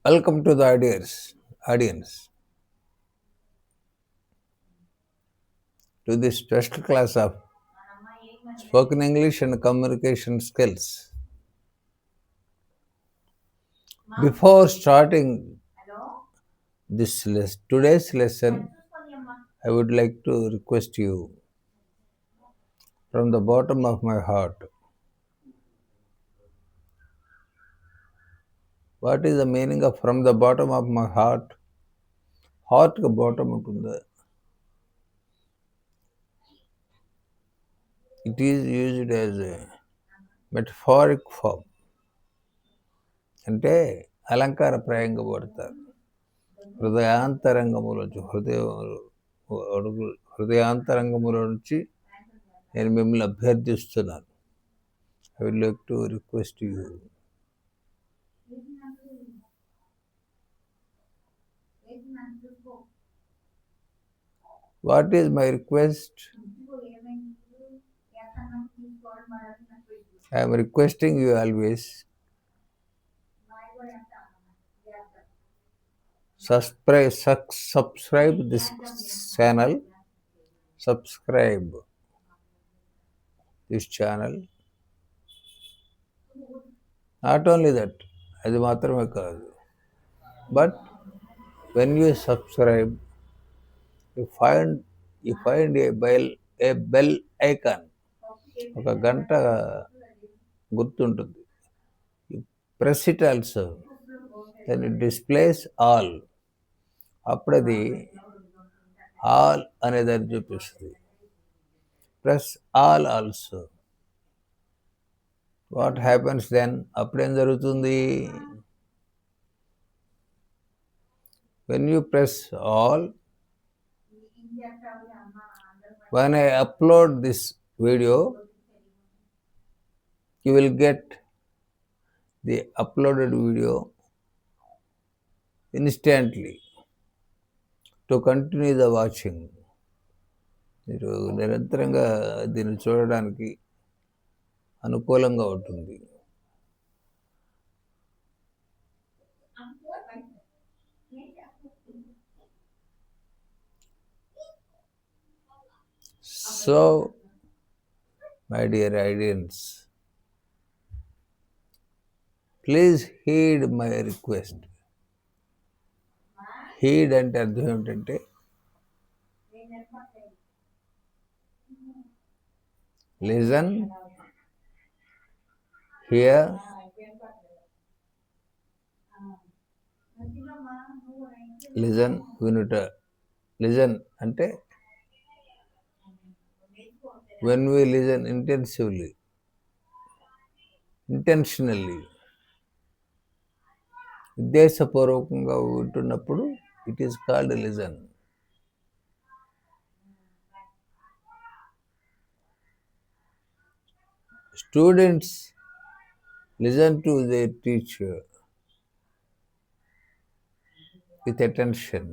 Welcome to the audience to this special class of spoken English and communication skills. Before starting today's lesson, I would like to request you from the bottom of my heart. What is the meaning of from the bottom of my heart? Heart కి bottom ఉంటుంది. It is used as a metaphoric form. అంటే అలంకారప్రాయంగా వాడతారు. హృదయాంతరంగములో నుంచి నేను మిమ్మల్ని అభ్యర్థిస్తున్నాను. I would like to request you. What is my request? I am requesting you always subscribe this channel. Subscribe this channel. Not only that, అది మాత్రమే కాదు. But when you subscribe, you find a bell icon. ఒక గంట గుర్తుంటుంది. You press it also. Then it displays all. అప్పుడది all అనేదాన్ని చూపిస్తుంది. Press all also. What happens then? అప్పుడేం జరుగుతుంది? When you press all, when I upload this video, you will get the uploaded video instantly to continue the watching. మీరు నిరంతరంగా దీన్ని చూడడానికి అనుకూలంగా ఉంటుంది. So, my dear audience, please heed my request. Heed అంటే అర్థం ఏమిటంటే లిజన్, హియర్, లిజన్, వినుట. లిజన్ అంటే when we listen intensively, intentionally, ఉద్దేశపూర్వకంగా వింటున్నప్పుడు it is called listen. Students listen to their teacher with attention.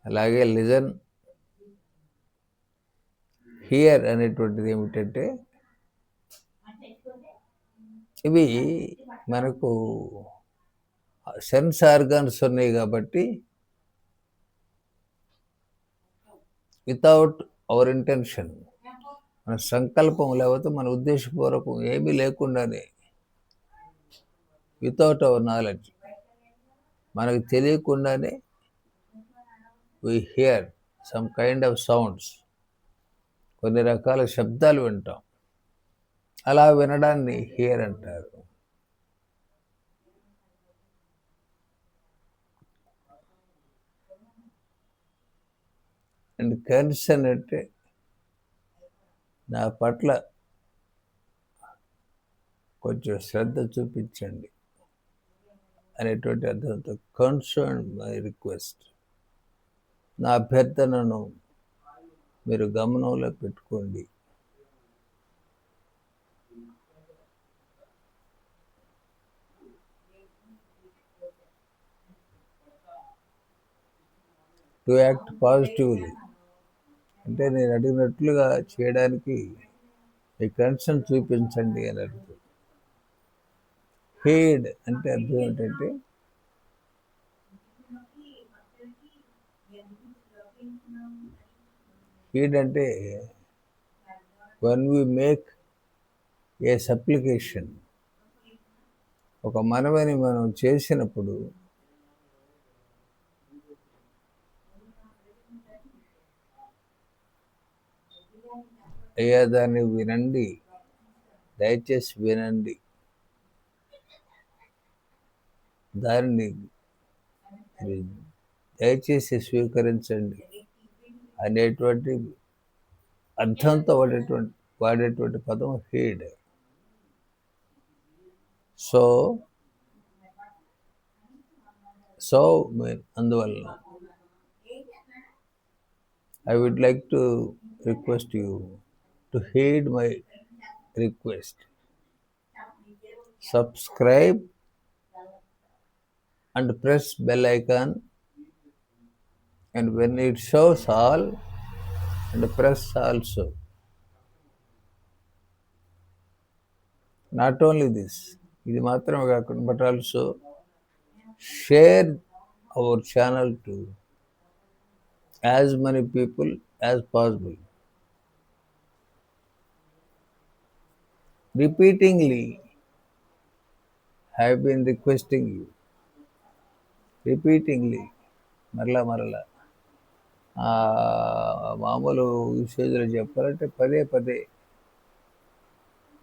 అలాగే లిజన్, హియర్ అనేటువంటిది ఏమిటంటే ఇవి మనకు సెన్స్ ఆర్గాన్స్ ఉన్నాయి కాబట్టి వితౌట్ అవర్ ఇంటెన్షన్, మన సంకల్పం లేకపోతే మన ఉద్దేశపూర్వకం ఏమీ లేకుండానే, వితౌట్ అవర్ నాలెడ్జ్, మనకు తెలియకుండానే we hear some kind of sounds, కొన్ని రకాల శబ్దాలు వింటాం. అలా వినడాన్ని హియర్ అంటారు. అండ్ కన్సర్న్ అంటే నా పట్ల కొంచెం శ్రద్ధ చూపించండి అనేటువంటి అర్థంతో కన్సర్న్ మై రిక్వెస్ట్, నా అభ్యర్థనను మీరు గమనంలో పెట్టుకోండి. టు యాక్ట్ పాజిటివ్లీ అంటే నేను అడిగినట్లుగా చేయడానికి మీ కన్సర్న్ చూపించండి అని అడుగుతుంది. హీడ్ అంటే అర్థం ఏంటంటే హీడ్ అంటే when we make A supplication ఒక మనవని మనం చేసినప్పుడు అయ్యా దాన్ని వినండి, దయచేసి వినండి, దానిని దయచేసి స్వీకరించండి అనేటువంటి అర్థంతో వాడేటువంటి పదం హీడ్. సో అందువలన I would like to request you to heed my request. Subscribe and press bell icon, and when it shows all, and press also. Not only this, ఇది మాత్రమే కాకుండా but also share our channel to as many people as possible. Repeatedly, I have been requesting you. Repeatedly, మరలా మామూలు విషయాలు చెప్పాలంటే పదే పదే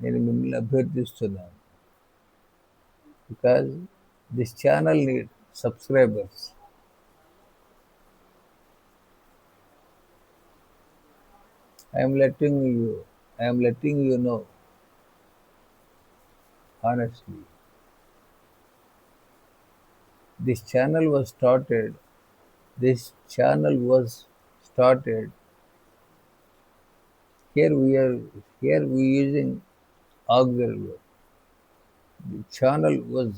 నేను మిమ్మల్ని అభ్యర్థిస్తున్నాను. Because this channel need subscribers. I am letting you know honestly. This channel was started. Here we using auxiliary. The channel was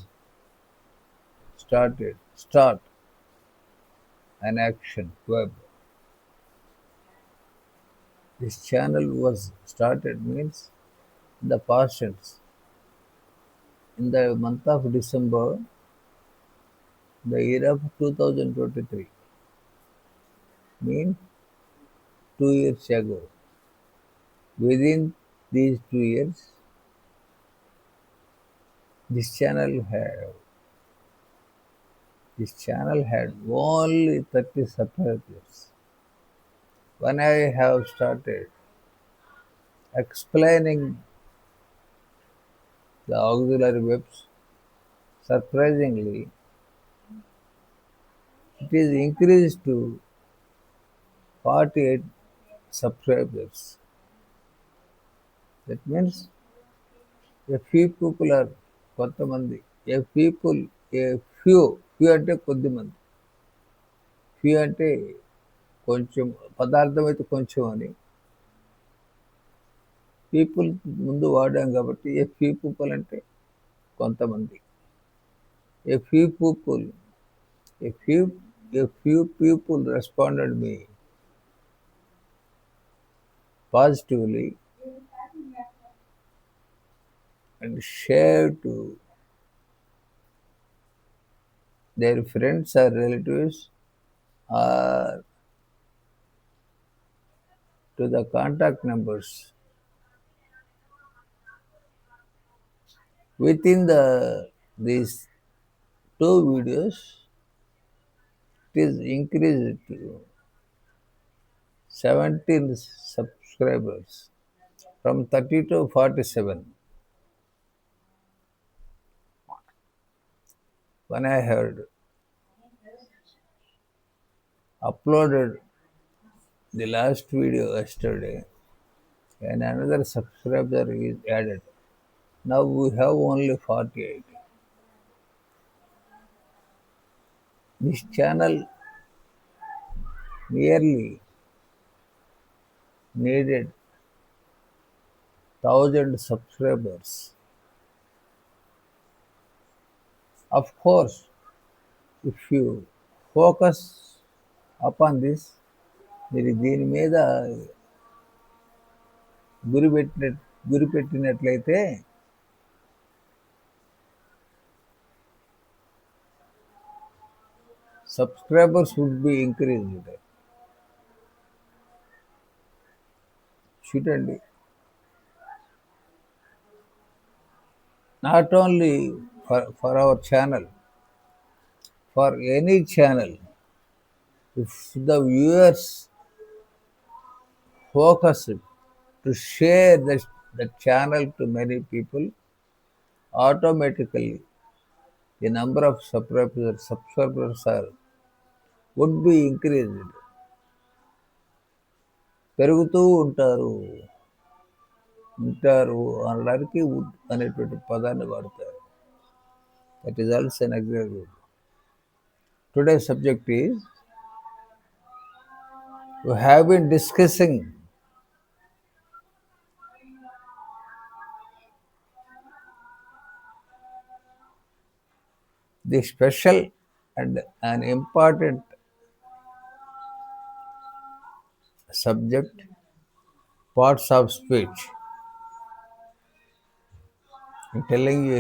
start an action verb. This channel was started means in the past tense. In the month of December, the year of 2023, means 2 years ago. Within these 2 years, this channel had only 30 subscribers. When I have started explaining the auxiliary verbs, surprisingly, it is increased to 48 subscribers. That means a few people are కొంతమంది, a few అంటే కొద్దిమంది, few అంటే కొంచెం, పదార్థం అయితే కొంచెం అని, people ముందు వాడాం కాబట్టి ఏ ఫ్యూ పీపుల్ అంటే కొంతమంది. A few people responded me positively and share to their friends or relatives or to the contact numbers. Within these 2 videos, it is increased to 17 subscribers from 30 to 47. When I heard uploaded the last video yesterday, and another subscriber is added. Now we have only 48. This channel nearly needed 1,000 subscribers. Of course, if you focus upon this, మీరు దీని మీద గురి పెట్టినట్లయితే subscribers would be increased. చూడండి, not only for our channel, for any channel, if the viewers focus to share the channel to many people, automatically the number of subscribers would be increased. పెరుగుతూ ఉంటారు అనడానికి would అనేటువంటి పదాన్ని వాడతారు. That is also an example. Today's subject is, we have been discussing the special and an important subject, parts of speech. I'm telling you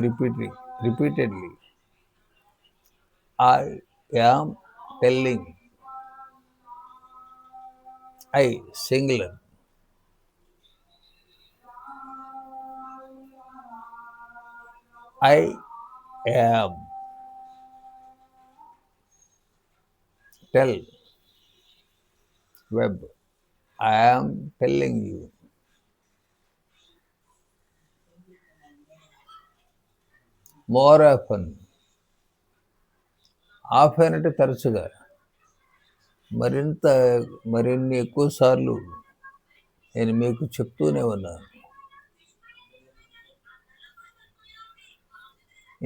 repeatedly, I am telling, I singular, I am, tell, web, I am telling you. More often అంటే తరచుగా, మరిన్ని ఎక్కువ సార్లు నేను మీకు చెప్తూనే ఉన్నాను.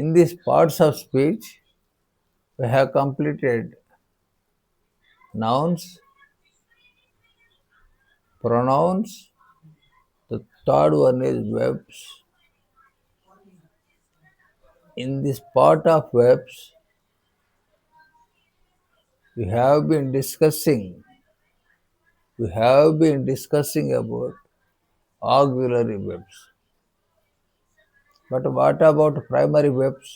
In these parts of speech, we have completed nouns, pronouns, the third one is verbs. In this part of verbs, we have been discussing about auxiliary verbs. But what about primary verbs?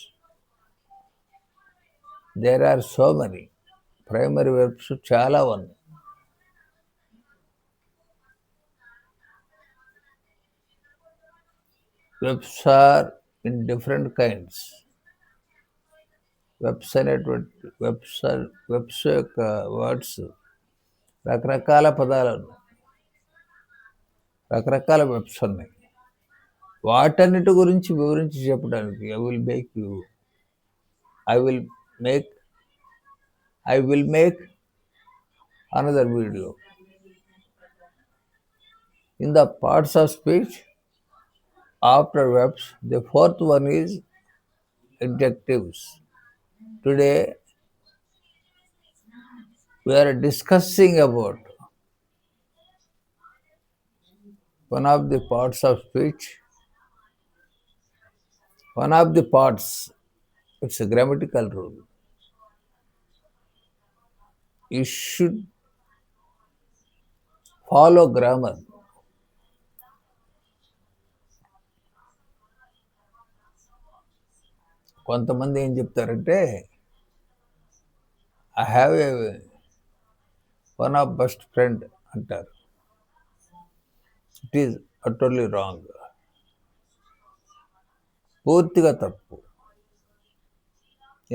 There are so many. Primary verbs చాలా ఉన్నాయి. Verbs are in different kinds. Verbs యొక్క words రకరకాల పదాలు, రకరకాల webs ఉన్నాయి. వాటన్నిటి గురించి వివరించి చెప్పడానికి I will make another video. In the parts of speech, after verbs, the fourth one is adjectives. Today, we are discussing about one of the parts of speech. One of the parts, it's a grammatical rule. You should follow grammar. కొంతమంది ఏం చెప్తారంటే, I have a one of best friend అంటారు. It is utterly wrong. పూర్తిగా తప్పు.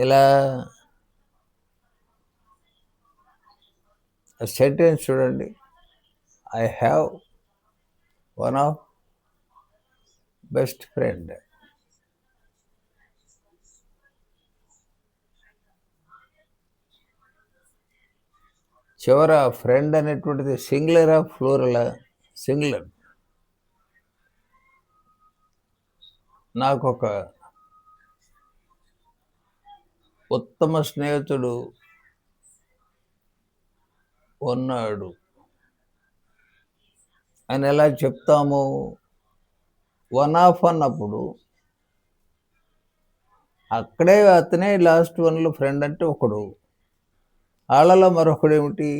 ఇలా sentence చూడండి, I have one of best friend. చివర friend అనేటువంటిది సింగులరా ఫ్లూరలా? సింగులర్. నాకు ఒక ఉత్తమ స్నేహితుడు ఉన్నాడు అని ఎలా చెప్తాము? వన్ ఆఫ్ అన్నప్పుడు అక్కడే అతనే లాస్ట్ వన్లో ఫ్రెండ్ అంటే ఒకడు. వాళ్ళలో మరొకడు ఏమిటి,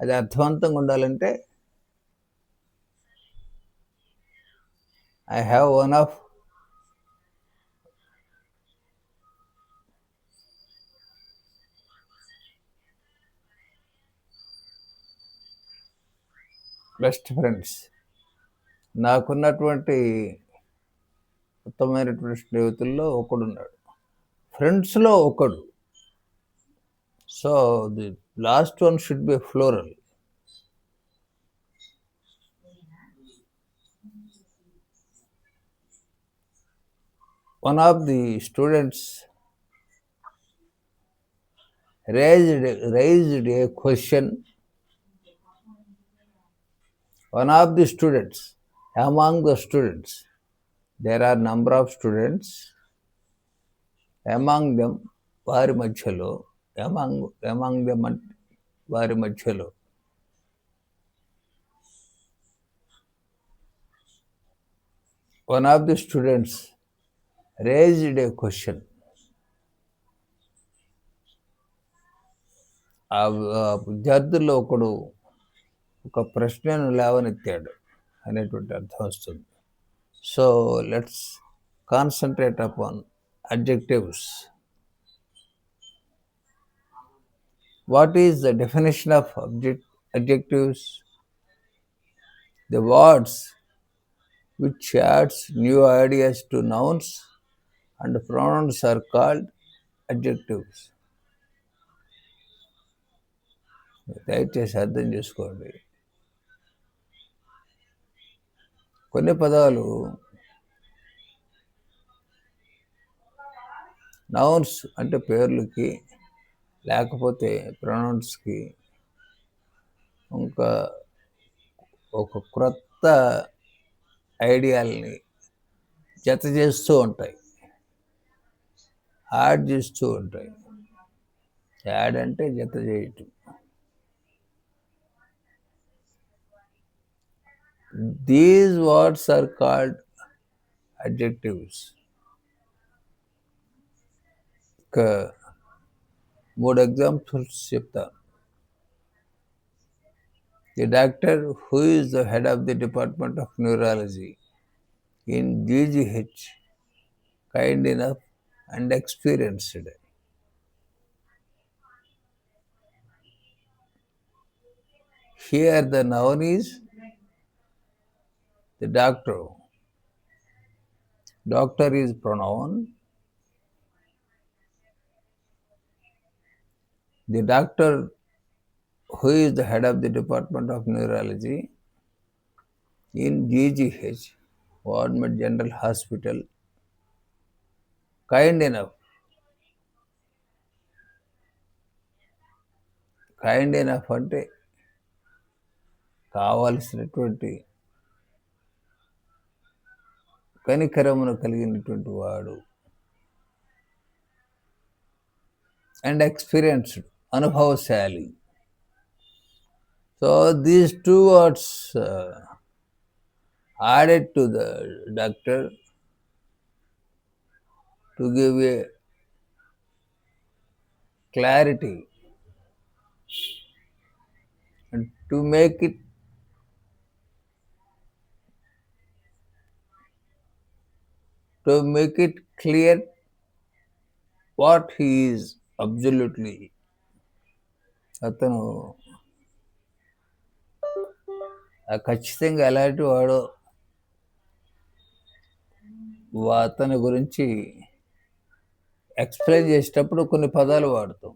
అది అర్థవంతంగా ఉండాలంటే I have one of best friends. నాకున్నటువంటి ఉత్తమమైనటువంటి స్నేహితుల్లో ఒకడున్నాడు, ఫ్రెండ్స్లో ఒకడు. So the last one should be floral. One of the students raised a question. One of the students, among the students, there are number of students, among them, వారి మధ్యలో, among them వారి మధ్యలో one of the students raised a question. ఆ విద్యార్థుల్లో ఒకడు ఒక ప్రశ్నను లేవనెత్తాడు అనేటువంటి అర్థం వస్తుంది. So let's concentrate upon adjectives. What is the definition of adjectives? The words which adds new ideas to nouns and pronouns are called adjectives. దయచేసి అర్థం చేసుకోండి. కొన్ని పదాలు నౌన్స్ అంటే పేర్లకి, లేకపోతే ప్రొనౌన్స్కి ఇంకా ఒక క్రొత్త ఐడియాల్ని జత చేస్తూ ఉంటాయి, యాడ్ చేస్తూ ఉంటాయి. యాడ్ అంటే జత చేయటం. These words are called adjectives. ఒక 3 ఎగ్జాంపుల్స్ చెప్తాను. The doctor who is the head of the Department of Neurology in GGH, kind enough and experienced. Here the noun is the doctor. Doctor is pronoun. The doctor who is the head of the Department of Neurology in GGH, Government General Hospital, kind enough. Kind enough అంటే కావలసినటువంటి కనికరమును కలిగినటువంటి వాడు. And experienced, అనుభవశాలి. So these two words added to the doctor to give a clarity and to make it clear what he is absolutely. అతను ఖచ్చితంగా ఎలాంటి వాడో అతని గురించి ఎక్స్ప్లెయిన్ చేసేటప్పుడు కొన్ని పదాలు వాడతాం.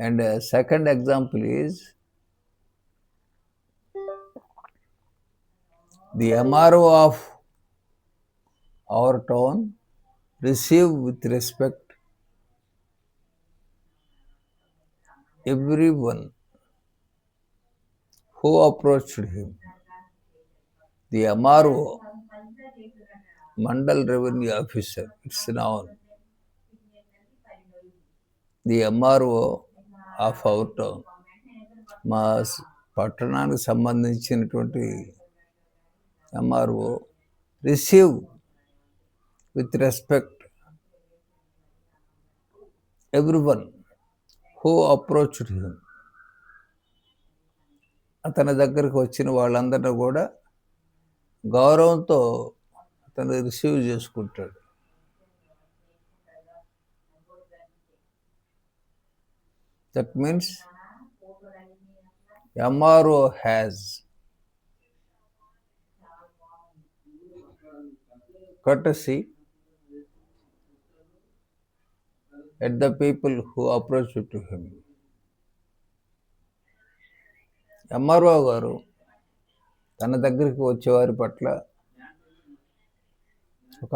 And second example is the MRO of our town receive with respect everyone who approached him. The MRO, Mandal Revenue Officer, it's noun. The MRO of our town, మా పట్టణానికి సంబంధించినటువంటి MRO, receive with respect everyone who approached him. అతని దగ్గరికి వచ్చిన వాళ్ళందరినీ కూడా గౌరవంతో అతను రిసీవ్ చేసుకుంటాడు. That means MRO has courtesy at the people who approach to him. MRO గారు తన దగ్గరికి వచ్చేవారి పట్ల ఒక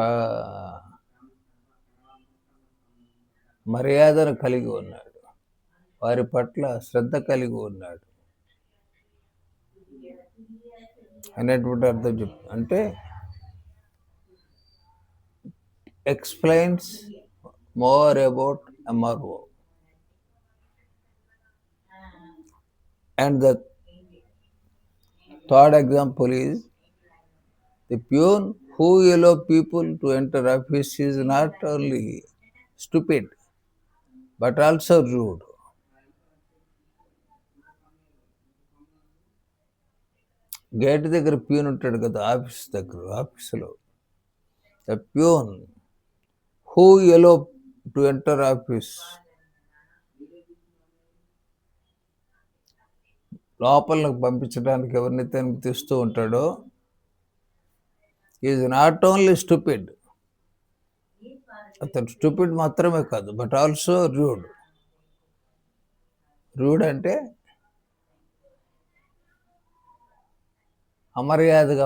మర్యాదను కలిగి ఉన్నాడు, వారి పట్ల శ్రద్ధ కలిగి ఉన్నాడు అనేటువంటి అర్థం చెప్పు. అంటే explains more about MRO. And the third example is the peon who allow people to enter office is not only stupid but also rude. Gate దగ్గర ప్యూన్ ఉంటాడు కదా, ఆఫీసులో the peon who allow to enter office, లోపలకు పంపించడానికి ఎవరినైతే అనుమతిస్తూ ఉంటాడో, is not only stupid, అతను స్టూపిడ్ మాత్రమే కాదు, బట్ ఆల్సో రూడ్. రూడ్ అంటే అమర్యాదగా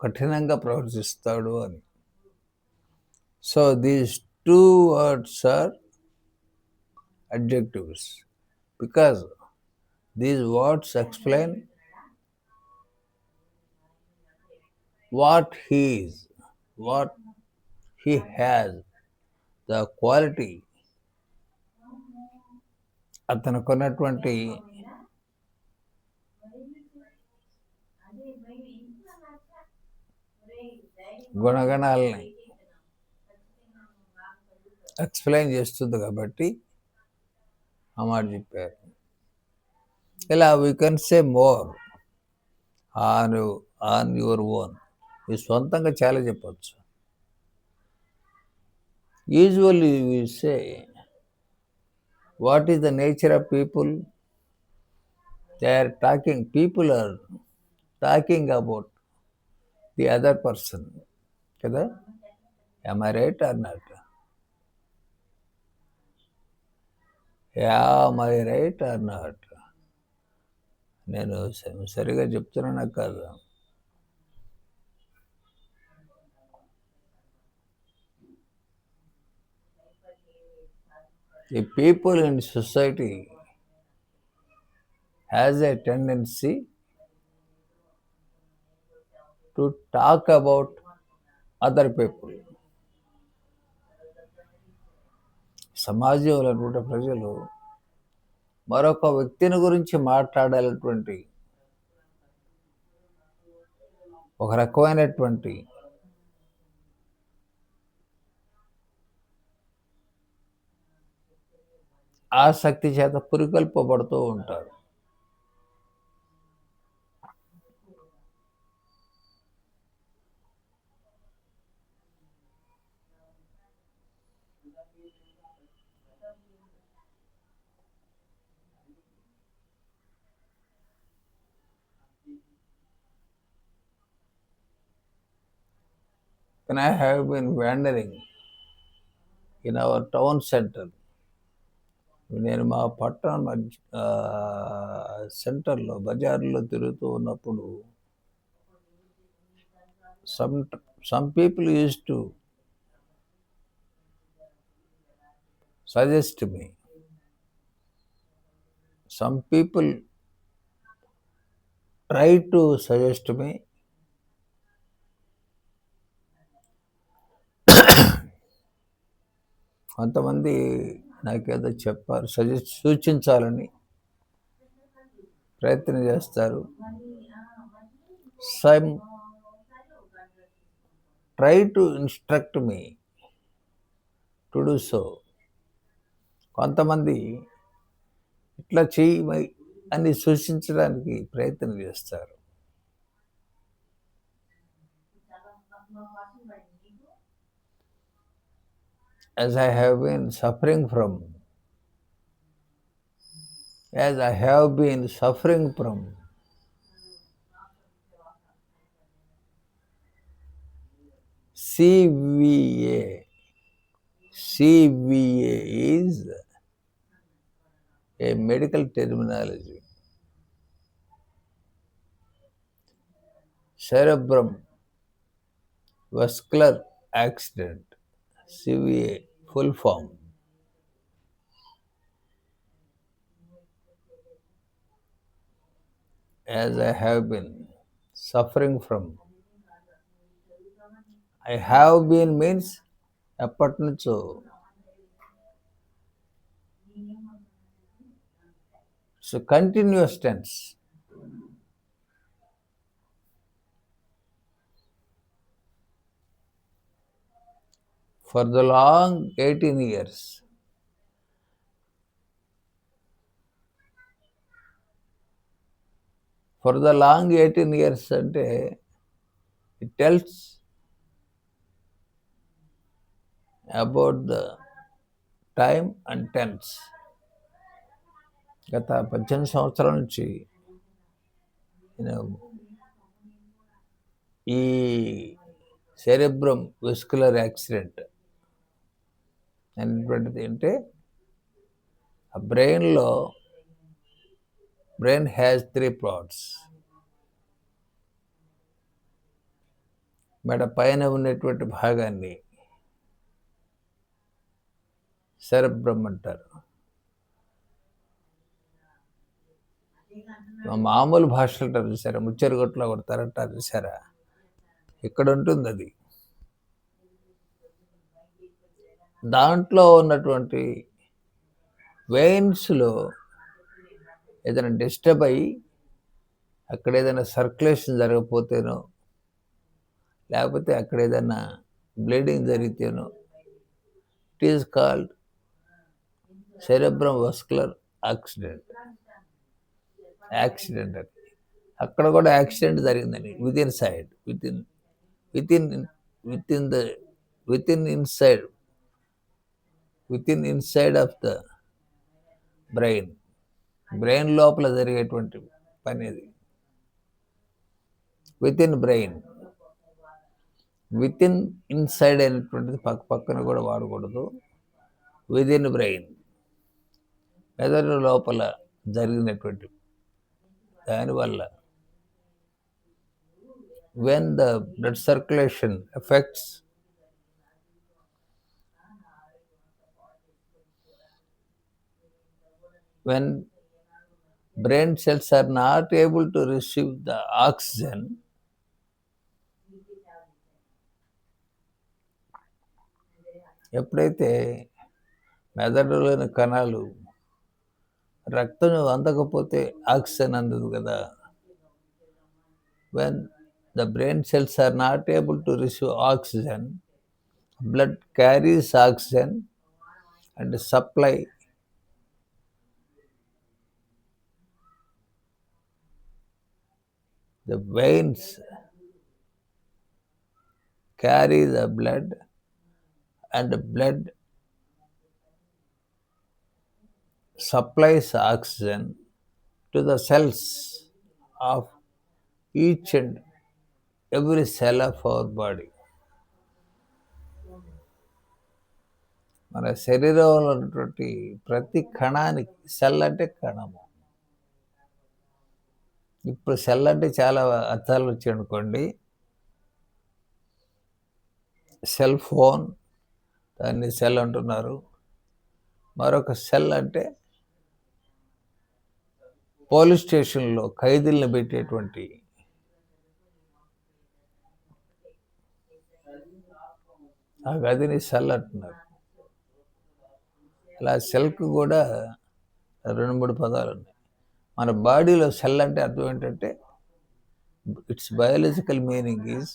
కఠినంగా ప్రవర్తిస్తాడు అని. So these two words are adjectives because these words explain what he is, what he has, the quality, అతనుకున్నటువంటి గుణగణాలని ఎక్స్ప్లెయిన్ చేస్తుంది కాబట్టి ఆ మాట చెప్పారు. ఇలా we can say more on your own, మీ సొంతంగా చాలా చెప్పచ్చు. Usually we say what is the nature of people, they are talking, people are talking about the other person కదా. am I right or not? am I right or not? నేను సరిగా చెప్తున్నానా కాదు? The people in society has a tendency to talk about other people. సమాజంలో ఉన్నటువంటి ప్రజలు మరొక వ్యక్తిని గురించి మాట్లాడాలటువంటి ఒక రకమైనటువంటి ఆసక్తి చేత పురికొల్పబడుతూ ఉంటారు. When I have been wandering in our town center, నేను మా పట్టణ సెంటర్లో బజార్లో తిరుగుతూ ఉన్నప్పుడు some people used to suggest me, some people try to suggest me కొంతమంది నాకేదో చెప్పారు, సూచించాలని ప్రయత్నం చేస్తారు. Some try to instruct me to do so. కొంతమంది ఇట్లా చెయ్యి అని సూచించడానికి ప్రయత్నం చేస్తారు. As I have been suffering from, as I have been suffering from, CVA. CVA is a medical terminology. Cerebrum vascular accident, CVA, full form. As I have been suffering from. I have been means ఎప్పటి నుంచో. So continuous tense. For the long 18 years. For the long 18 years అంటే it tells about the time and tense. గత 18 సంవత్సరాల నుంచి ఈ cerebrum vascular accident అనేటువంటిది అంటే ఆ బ్రెయిన్ హ్యాస్ 3 parts. మెడ పైన ఉన్నటువంటి భాగాన్ని సెరెబ్రమ్ అంటారు. మామూలు భాషలు అంటారు చూసారా, ముచ్చెరగొట్లో కొడతారంటారు చూసారా, ఇక్కడ ఉంటుంది అది. దాంట్లో ఉన్నటువంటి వెయిన్స్లో ఏదైనా డిస్టర్బ్ అయ్యి అక్కడ ఏదైనా సర్క్యులేషన్ జరగకపోతేనో, లేకపోతే అక్కడ ఏదైనా బ్లీడింగ్ జరిగితేనో, it is called cerebrum vascular accident. అది అక్కడ కూడా యాక్సిడెంట్ జరిగిందని within inside of the brain లోపల జరిగేటువంటి పని అది. వితిన్ ఇన్సైడ్ అయినటువంటిది పక్కన కూడా వాడకూడదు. విదిన్ బ్రెయిన్, మెదడు లోపల జరిగినటువంటి దానివల్ల when the blood circulation affects when brain cells are not able to receive the oxygen, ఎప్పుడైతే మెదడులోని కణాలు రక్తం అందకపోతే ఆక్సిజన్ అందదు కదా. when the brain cells are not able to receive oxygen, blood carries oxygen and supply the veins carry the blood and the blood supplies oxygen to the cells of each and every cell of our body. మన శరీరంలో ఉన్నటువంటి ప్రతి కణానికి, cell అంటే కణము. ఇప్పుడు cell అంటే చాలా అర్థాలు వచ్చాయి అనుకోండి. సెల్ ఫోన్, దాన్ని సెల్ అంటున్నారు. మరొక సెల్ అంటే పోలీస్ స్టేషన్లో ఖైదీలను పెట్టేటువంటి ఆ గదిని సెల్ అంటున్నారు. అలా సెల్కి కూడా 2-3 పదాలు ఉన్నాయి. మన బాడీలో సెల్ అంటే అర్థం ఏంటంటే, it's biological meaning is,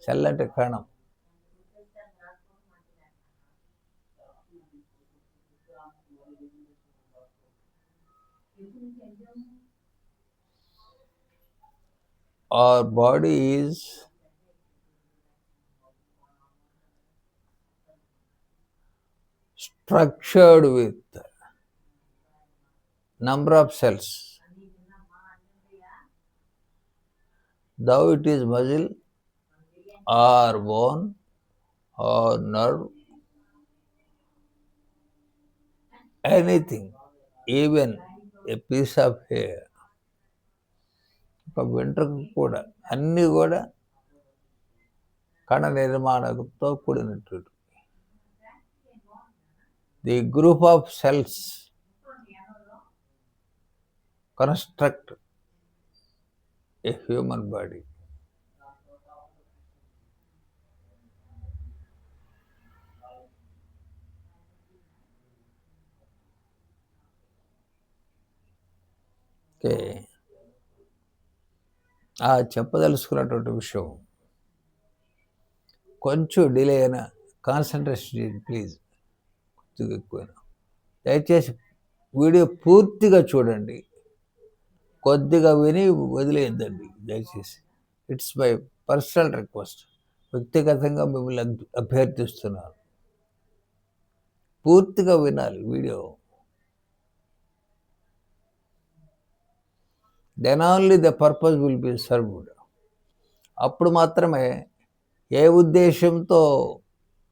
cell అంటే కణం. Our body is structured with number of cells. Though it is muscle or bone or nerve, anything, even a piece of hair, ఒక వెంట్రుక కూడా, అన్నీ కూడా కణ నిర్మాణంతో కూడినట్టు. The group of cells construct a human body. Okay, ఆ చెప్పదలుచుకున్నటువంటి విషయం కొంచెం డిలే అయినా కాన్సన్ట్రేషన్ ప్లీజ్, కొద్దిగా ఎక్కువైనా దయచేసి వీడియో పూర్తిగా చూడండి, కొద్దిగా విని వదిలేయద్దండి దయచేసి. ఇట్స్ మై పర్సనల్ రిక్వెస్ట్, వ్యక్తిగతంగా మిమ్మల్ని అభ్యర్థిస్తున్నాను. పూర్తిగా వినాలి వీడియో. Then only the purpose will be served. అప్పుడు మాత్రమే ఏ ఉద్దేశంతో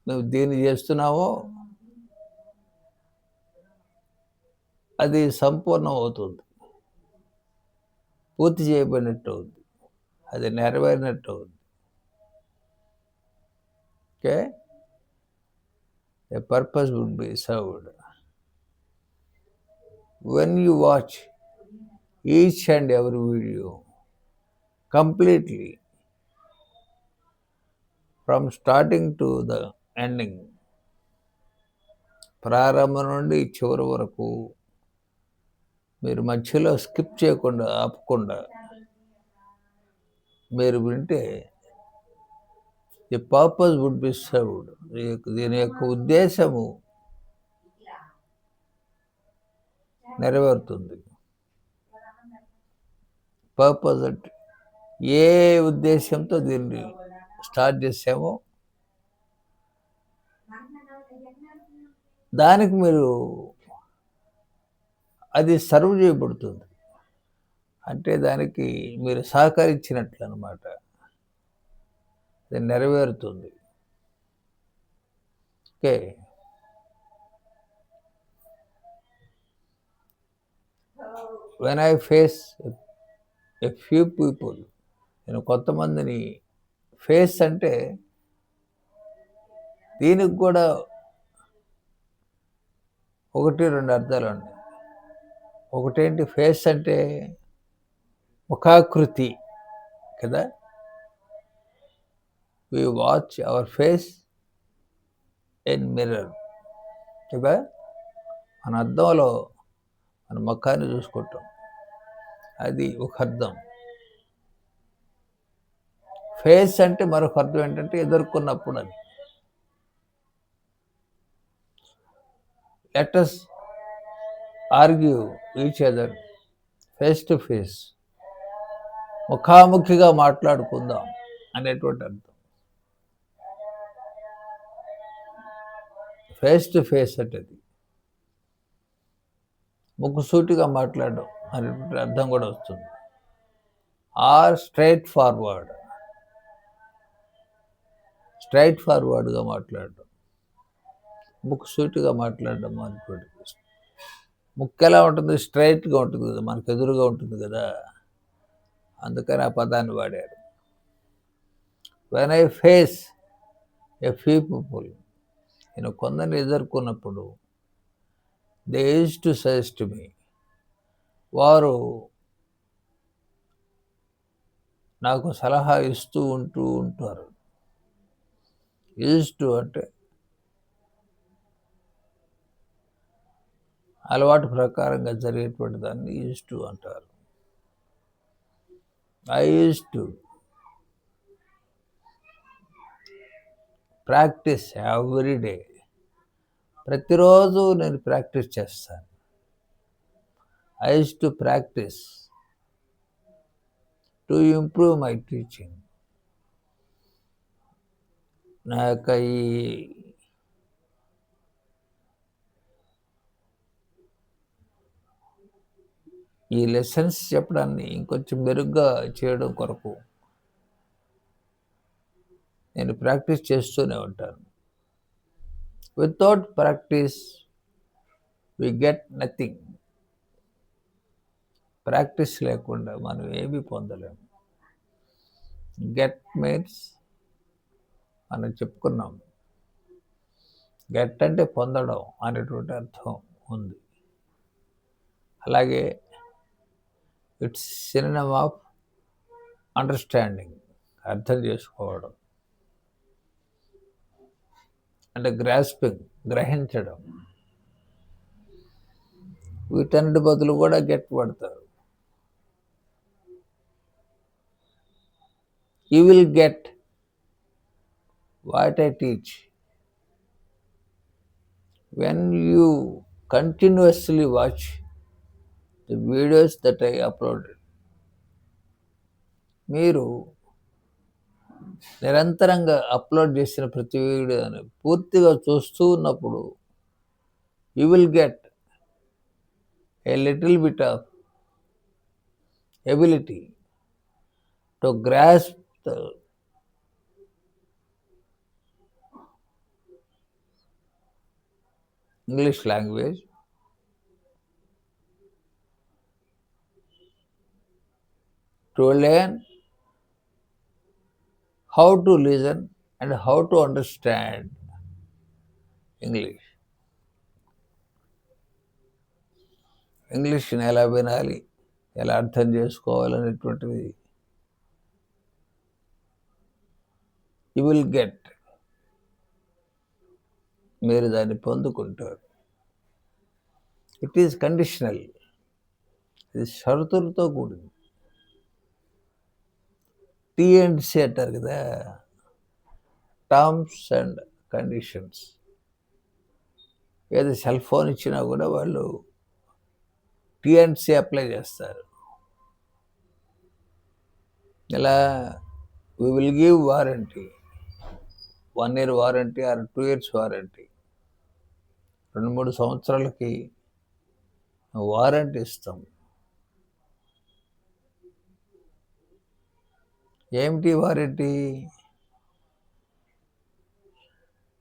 నువ్వు దీన్ని చేస్తున్నావో అది సంపూర్ణం అవుతుంది, పూర్తి చేయబడినట్టు అవుతుంది, అది నెరవేరినట్టు అవుతుంది. Okay, a purpose would be served. When you watch each and every video completely from starting to the ending, ప్రారంభం నుండి చివరి వరకు మీరు మధ్యలో స్కిప్ చేయకుండా, ఆపకుండా మీరు వింటే the purpose would be served. దీని యొక్క ఉద్దేశము నెరవేరుతుంది. పర్పస్ అంటే ఏ ఉద్దేశంతో దీన్ని స్టార్ట్ చేసామో దానికి మీరు అది సర్వ్ చేయబడుతుంది. అంటే దానికి మీరు సహకరించినట్లు అన్నమాట, అది నెరవేరుతుంది. Okay, when I face a few people, నేను కొంతమందిని ఫేస్ అంటే దీనికి కూడా 1-2 అర్థాలు ఉన్నాయి. ఒకటేంటి, ఫేస్ అంటే ముఖాకృతి కదా. We watch our face in mirror కదా, మన అద్దంలో మన ముఖాన్ని చూసుకుంటాం, అది ఒక అర్థం. ఫేస్ అంటే మరొక అర్థం ఏంటంటే ఎదుర్కొన్నప్పుడు. అది let us argue each other face to face, ముఖాముఖిగా మాట్లాడుకుందాం అనేటువంటి అర్థం. ఫేస్ టు ఫేస్ అంటే ముక్కుసూటిగా మాట్లాడడం అనేటువంటి అర్థం కూడా వస్తుంది. ఆర్ స్ట్రైట్ ఫార్వర్డ్గా మాట్లాడడం, ముక్కుసూటిగా మాట్లాడడం అనుకోండి. ముక్కు ఎలా ఉంటుంది, స్ట్రైట్గా ఉంటుంది కదా, మనకు ఎదురుగా ఉంటుంది కదా, అందుకని ఆ పదాన్ని వాడారు. When I face a few people, నేను కొందరిని ఎదుర్కొన్నప్పుడు, దే యూజ్ టు సజెస్ట్ మీ, వారు నాకు సలహా ఇస్తూ ఉంటారు. యూజ్ టు అంటే అలవాటు ప్రకారంగా జరిగేటువంటి దాన్ని యూజ్ టు అంటారు. I use to practice every day, ప్రతిరోజు నేను ప్రాక్టీస్ చేస్తాను. I used to practice to improve my teaching. నా యొక్క ఈ లెసన్స్ చెప్పడాన్ని ఇంకొంచెం మెరుగ్గా చేయడం కొరకు నేను ప్రాక్టీస్ చేస్తూనే ఉంటాను. Without practice we get nothing. Practice లేకుండా మనం ఏమీ పొందలేము. గెట్ మీన్స్ మనం చెప్పుకున్నాం, గెట్ అంటే పొందడం అనేటువంటి అర్థం ఉంది. అలాగే ఇట్స్ సినోనిమ్ ఆఫ్ అండర్స్టాండింగ్, అర్థం చేసుకోవడం, అంటే గ్రాస్పింగ్, గ్రహించడం. వీటన్నిటి బదులు కూడా గెట్ పడతారు. You will get what I teach when you continuously watch the videos that I uploaded. మీరు నిరంతరంగా అప్లోడ్ చేసిన ప్రతి వీడియోని పూర్తిగా చూస్తూ ఉన్నప్పుడు you will get a little bit of ability to grasp the English language, to learn how to listen and how to understand English. ఇంగ్లీష్ని ఎలా వినాలి, ఎలా అర్థం చేసుకోవాలనేటువంటిది యూ విల్ గెట్, మీరు దాన్ని పొందుకుంటారు. ఇట్ ఈజ్ కండిషనల్, ఇది షరతులతో కూడింది. టీఎండ్సి అంటారు కదా, టర్మ్స్ అండ్ కండిషన్స్. ఏదో సెల్ ఫోన్ ఇచ్చినా కూడా వాళ్ళు టీఎండ్సి అప్లై చేస్తారు. ఇలా we will give warranty, 1 year warranty or 2 years warranty, 2-3 సంవత్సరాలకి వారంటీ ఇస్తాం. ఏమిటి warranty?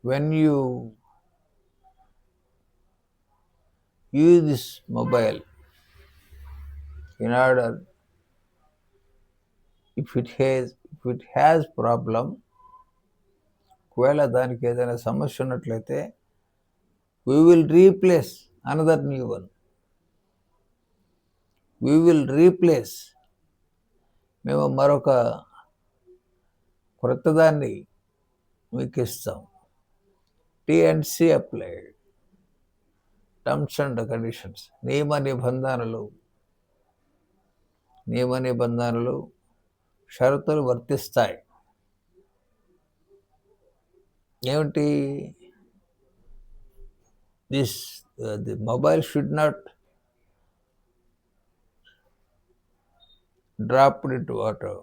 When you use this mobile in order, if it has problem, ఒకవేళ దానికి ఏదైనా సమస్య ఉన్నట్లయితే we will replace another new one. We will replace, మేము మరొక క్రొత్తదాన్ని మీకు ఇస్తాం. టీఎండ్సి అప్లైడ్, టర్మ్స్ అండ్ కండిషన్స్, నియమ నిబంధనలు, షరతులు వర్తిస్తాయి. ఏమిటి? the mobile should not drop into water.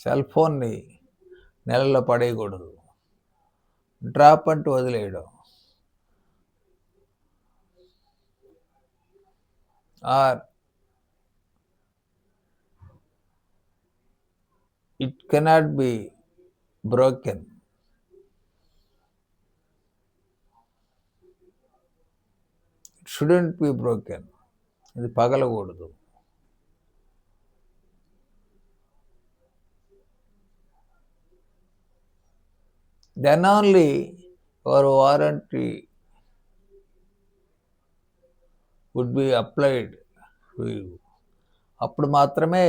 Cell ఫోన్ని నెలలో పడేయకూడదు, డ్రాప్ అంటూ వదిలేయడం. Or it cannot be broken. It shouldn't be broken. ఇది పగలకూడదు. Then only your warranty would be applied to you. అప్పుడు మాత్రమే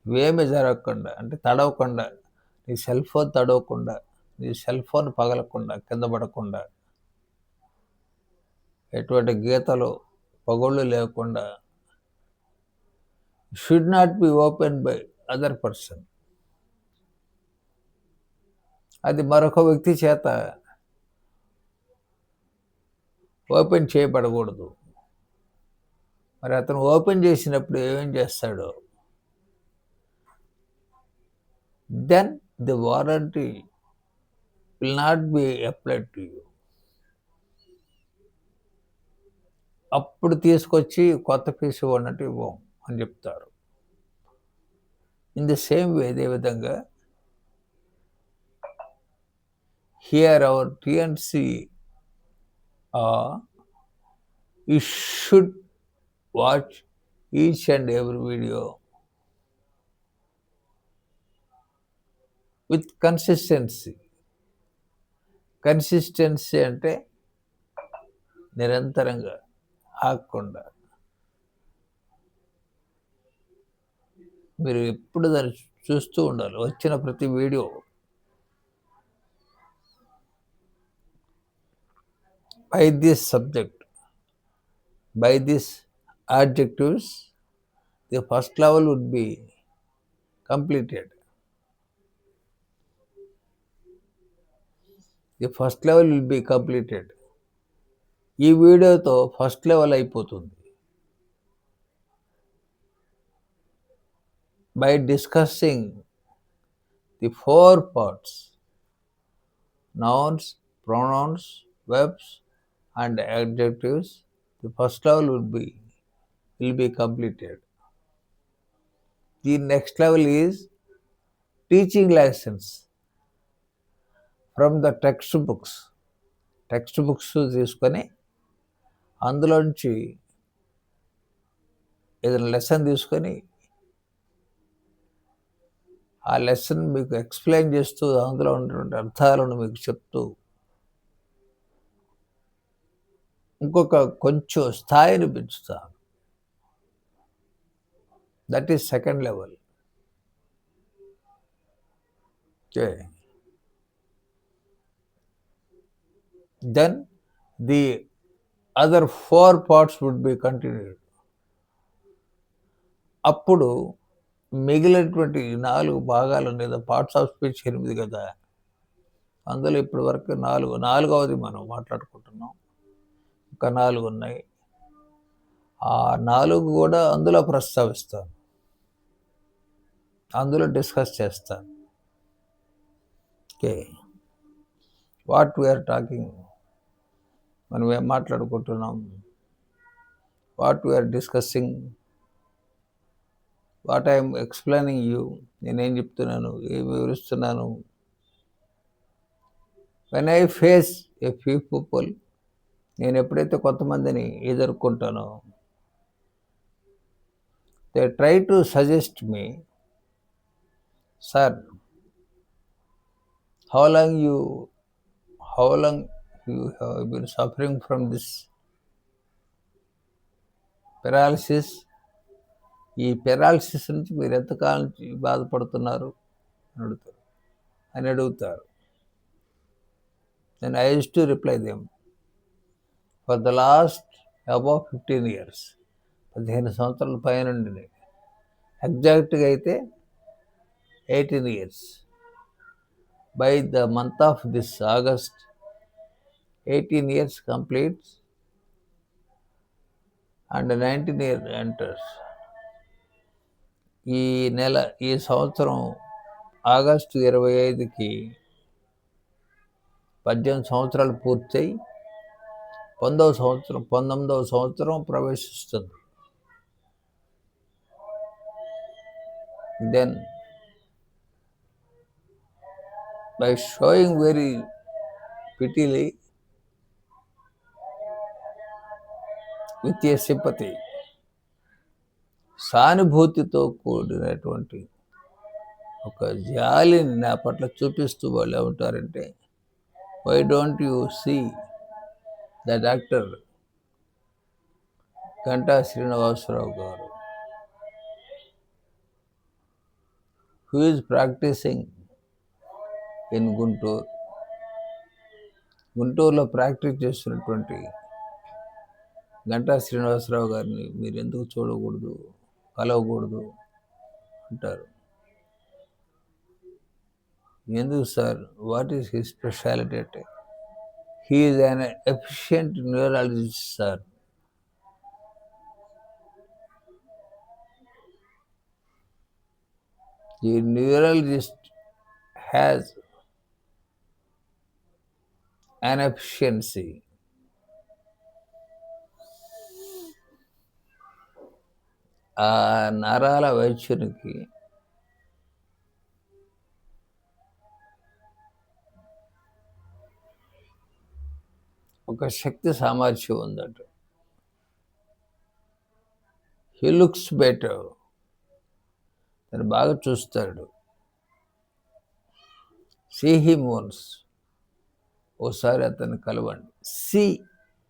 ఇవేమి జరగకుండా, అంటే తడవకుండా, నీ సెల్ ఫోన్ తడవకుండా, నీ సెల్ ఫోన్ పగలకుండా, కింద పడకుండా, ఎటువంటి గీతలు పగుళ్ళు లేకుండా, should not be open by other person. అది మరొక వ్యక్తి చేత ఓపెన్ చేయబడకూడదు. మరి అతను ఓపెన్ చేసినప్పుడు ఏమేం చేస్తాడో, then the warranty will not be applied to you. అప్పుడు తీసుకొచ్చి కొత్త పీస్ ఇవ్వనట్టు ఇవ్వం అని చెప్తారు. ఇన్ ది సేమ్ వే, అదే విధంగా here our T and C you should watch each and every video with consistency. Consistency అంటే నిరంతరంగా ఆగకుండా మీరు ఎప్పుడు దాన్ని చూస్తూ ఉండాలి. వచ్చిన ప్రతి video by this subject, by these adjectives, the first level would be completed. The first level will be completed. ఈ వీడియోతో ఫస్ట్ లెవెల్ అయిపోతుంది. By discussing the 4 parts, nouns, pronouns, verbs and adjectives, the first level will be completed. The next level is teaching lessons from the textbooks. Text తీసుకొని అందులోంచి ఏదైనా lesson తీసుకొని ఆ lesson మీకు explain చేస్తూ అందులో ఉన్నటువంటి అర్థాలను మీకు చెప్తూ ఇంకొక కొంచెం స్థాయిని పెంచుతాను. That is second level. Okay, then the other 4 parts would be continued. అప్పుడు మిగిలినటువంటి 4 భాగాలు లేదా పార్ట్స్ ఆఫ్ స్పీచ్ 8 కదా, అందులో ఇప్పటి వరకు 4వది మనం మాట్లాడుకుంటున్నాం. ఇంకా 4 ఉన్నాయి. ఆ 4 కూడా అందులో ప్రస్తావిస్తాను, అందులో డిస్కస్ చేస్తాను. ఓకే, వాట్ వీఆర్ టాకింగ్, మనం ఏం మాట్లాడుకుంటున్నాం, what we're discussing, what I'm explaining you, నేనేం చెప్తున్నాను, ఏం వివరిస్తున్నాను. When I face a few people, నేను ఎప్పుడైతే కొంతమందిని ఎదుర్కొంటానో, they try to suggest me, sir how long you have been suffering from this paralysis, ఈ పెరాలసిస్ నుంచి మీరు ఎంతకాలం నుంచి బాధపడుతున్నారు అని అడుగుతారు. Then I used to reply them, for the last above 15 years, 15 సంవత్సరాల పైనుండి, ఎగ్జాక్ట్గా అయితే 18 years. By the month of this August, 18 years completes and 19 years enters. ఈ సంవత్సరం ఆగస్టు 25కి 18 సంవత్సరాలు పూర్తయి 19వ సంవత్సరం ప్రవేశిస్తుంది. Then by showing very prettily with a sympathy, సానుభూతితో కూడినటువంటి ఒక జాలిని నా పట్ల చూపిస్తూ వాళ్ళు ఏమంటారంటే, why don't you see the doctor Ganta Srinivasarao గారు, హూ ఈజ్ ప్రాక్టీసింగ్ ఇన్ గుంటూరులో ప్రాక్టీస్ చేస్తున్నటువంటి గంటా శ్రీనివాసరావు గారిని మీరు ఎందుకు చూడకూడదు, కలవకూడదు అంటారు. ఎందుకు sir? What is his speciality అంటే he is an efficient neurologist sir. ఈ న్యూరాలజిస్ట్ హ్యాస్ అన్ ఎఫిషియన్సీ. ఆ నరాల వైద్యునికి ఒక శక్తి సామర్థ్యం ఉందట. He looks better. తను బాగా చూస్తాడు. See him once. ఓసారి అతన్ని కలవండి. C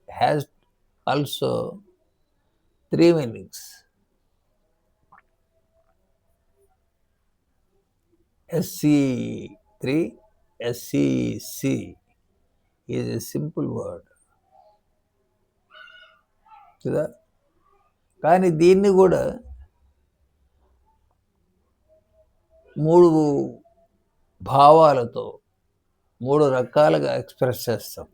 has also 3 meanings. SC3, SCC is a simple word కదా. కానీ దీన్ని కూడా 3 భావాలతో 3 రకాలుగా ఎక్స్ప్రెస్ చేస్తాం.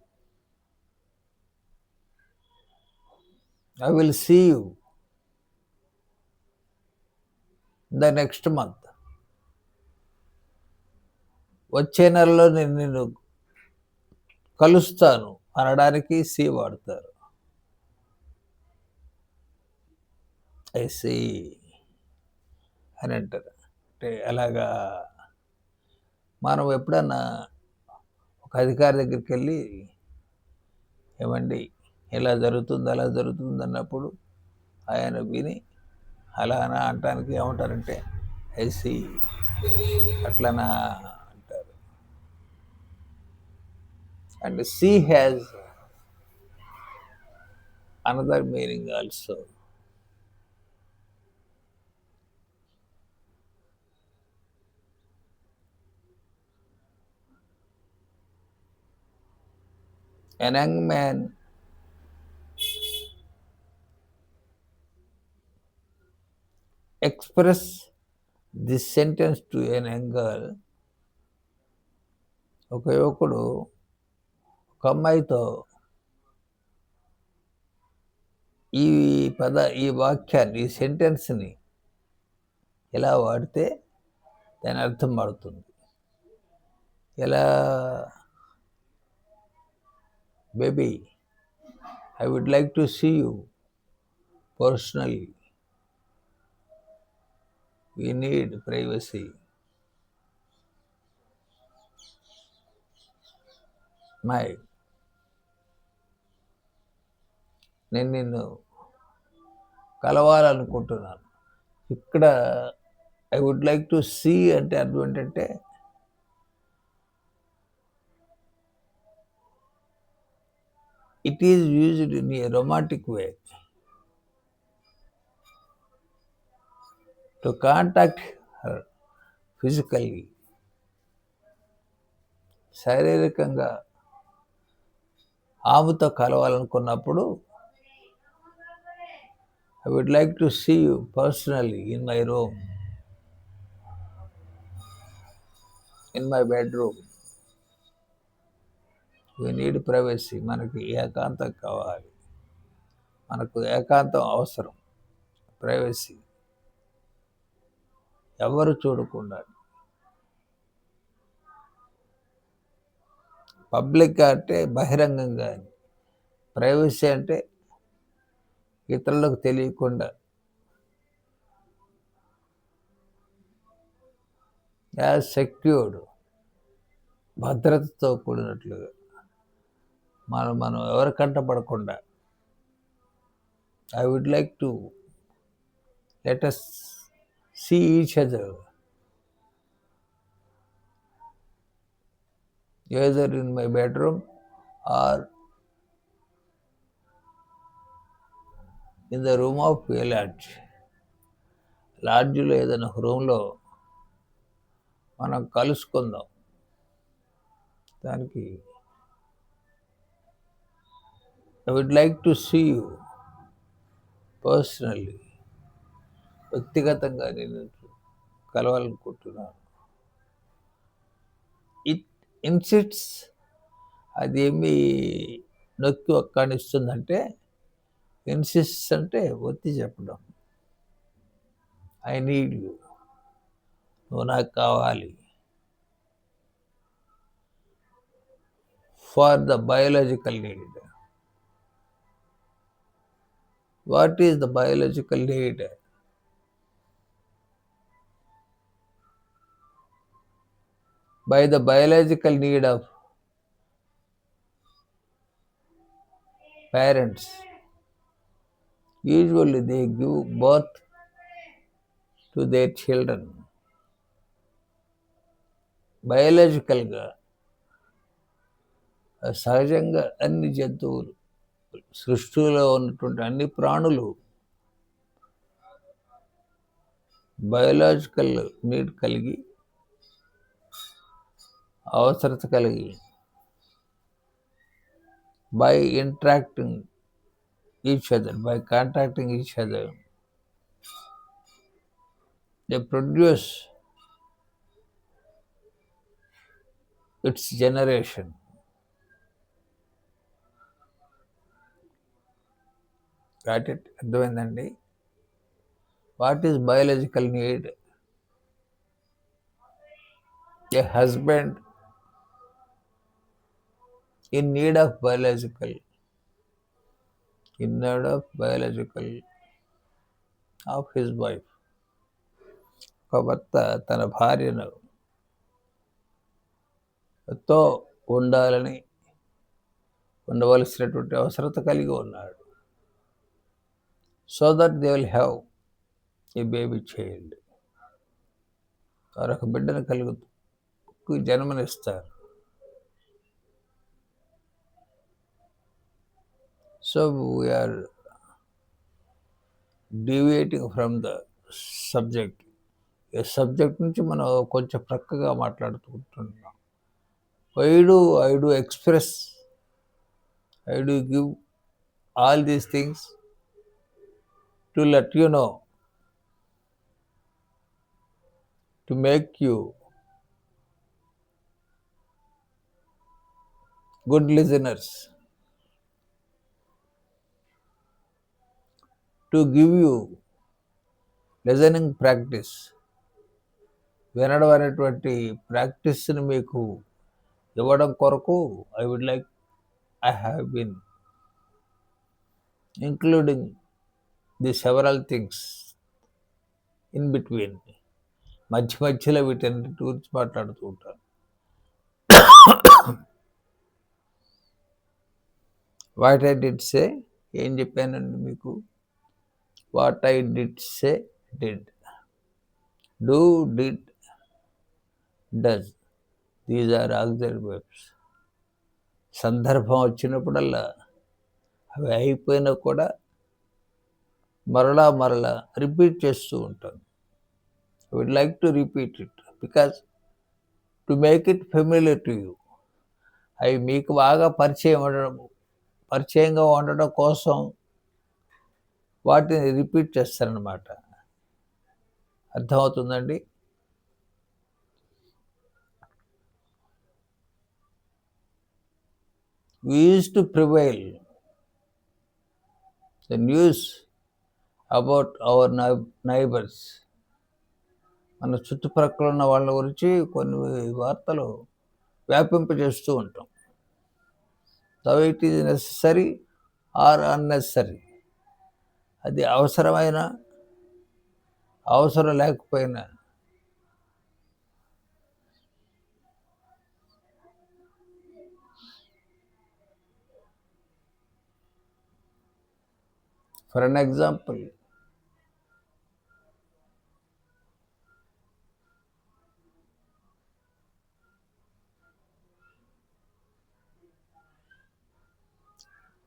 I will see you the next month. వచ్చే నెలలో నేను నిన్ను కలుస్తాను అనడానికి సి వాడతారు. ఐ సీ అని అంటారు. అంటే అలాగా మనం ఎప్పుడన్నా ఒక అధికారి దగ్గరికి వెళ్ళి ఏమండి ఇలా జరుగుతుంది అలా జరుగుతుంది అన్నప్పుడు ఆయన విని అలానా అంటానికి ఏమంటారంటే ఐ సీ, అట్లనా అంటారు. And see has another meaning also. An young man express this sentence to an young girl. ఒక యువకుడు ఒక అమ్మాయితో ఈ వాక్యాన్ని, ఈ సెంటెన్స్ని ఎలా వాడితే దాని అర్థం పడుతుంది. ఎలా? Baby, I would like to see you personally. We need privacy. నేను నిన్ను కలవాలనుకుంటున్నాను. ఇక్కడ I would like to see అంటే అర్థం ఏంటంటే it is used in a romantic way to contact her physically. శారీరకంగా ఆమెతో కలవాలనుకున్నప్పుడు I would like to see you personally in my room, in my bedroom. We need privacy. మనకి ఏకాంతం కావాలి. మనకు ఏకాంతం అవసరం. ప్రైవసీ. ఎవరు చూడకుండా. పబ్లిక్ అంటే బహిరంగంగా, ప్రైవసీ అంటే ఇతరులకు తెలియకుండా, యాజ్ సెక్యూర్డ్, భద్రతతో కూడినట్లుగా, మనం ఎవరి కంటపడకుండా. I would like to let us see each other either in my bedroom or in the room of a lodge. లాడ్జ్లో ఏదైనా ఒక రూమ్లో మనం కలుసుకుందాం. దానికి I would like to see you personally, వ్యక్తిగతంగా నేను కలవాలనుకుంటున్నాను. ఇన్సిట్స్ అదేమి నొక్కి ఒక్కానిస్తుందంటే, ఇన్సిస్ట్ అంటే ఒత్తి చెప్పడం. ఐ నీడ్ యూ, నువ్వు నాకు కావాలి. For the biological need. What is the biological need? By the biological need of parents, usually they give birth to their children. బయోలాజికల్గా సహజంగా అన్ని జంతువులు, సృష్టిలో ఉన్నటువంటి అన్ని ప్రాణులు బయోలాజికల్ నీడ్ కలిగి, అవసరత కలిగి, by interacting each other, by contacting each other, they produce its generation. Got it? అర్థమైందండి? What is biological need? A husband in need of biological of his wife. ఒక భర్త తన భార్యను తో ఉండవలసినటువంటి అవసరత కలిగి ఉన్నాడు. So that they will have a baby child. వారు ఒక బిడ్డను జన్మనిస్తారు. So we are deviating from the subject. ఈ సబ్జెక్ట్ నుంచి మనం కొంచెం ప్రక్కగా మాట్లాడుకుంటున్నాం. I do express, I do give all these things to let you know, to make you good listeners, to give you listening practice. వినడం అనేటువంటి ప్రాక్టీస్ని మీకు ఇవ్వడం కొరకు I have been including the several things in between. మధ్యలో వీటన్నిటి గురించి మాట్లాడుతూ ఉంటాను. వాట్ ఐ డిడ్ సే, ఏం చెప్పానండి మీకు? What I did say, did. Do, did, does, these are auxiliary verbs. సందర్భం వచ్చినప్పుడల్లా అవి అయిపోయినా కూడా మరలా రిపీట్ చేస్తూ ఉంటాను. I would like to repeat it because to make it familiar to you. అవి మీకు బాగా పరిచయంగా ఉండడం కోసం వాటిని రిపీట్ చేస్తారనమాట. అర్థమవుతుందండి? We used to prevail the news about our neighbors. మన చుట్టుప్రక్కల ఉన్న వాళ్ళ గురించి కొన్ని వార్తలు వ్యాపింపజేస్తూ ఉంటాం. So it is necessary or unnecessary. అది అవసరమైన, అవసరం లేకపోయినా For an example,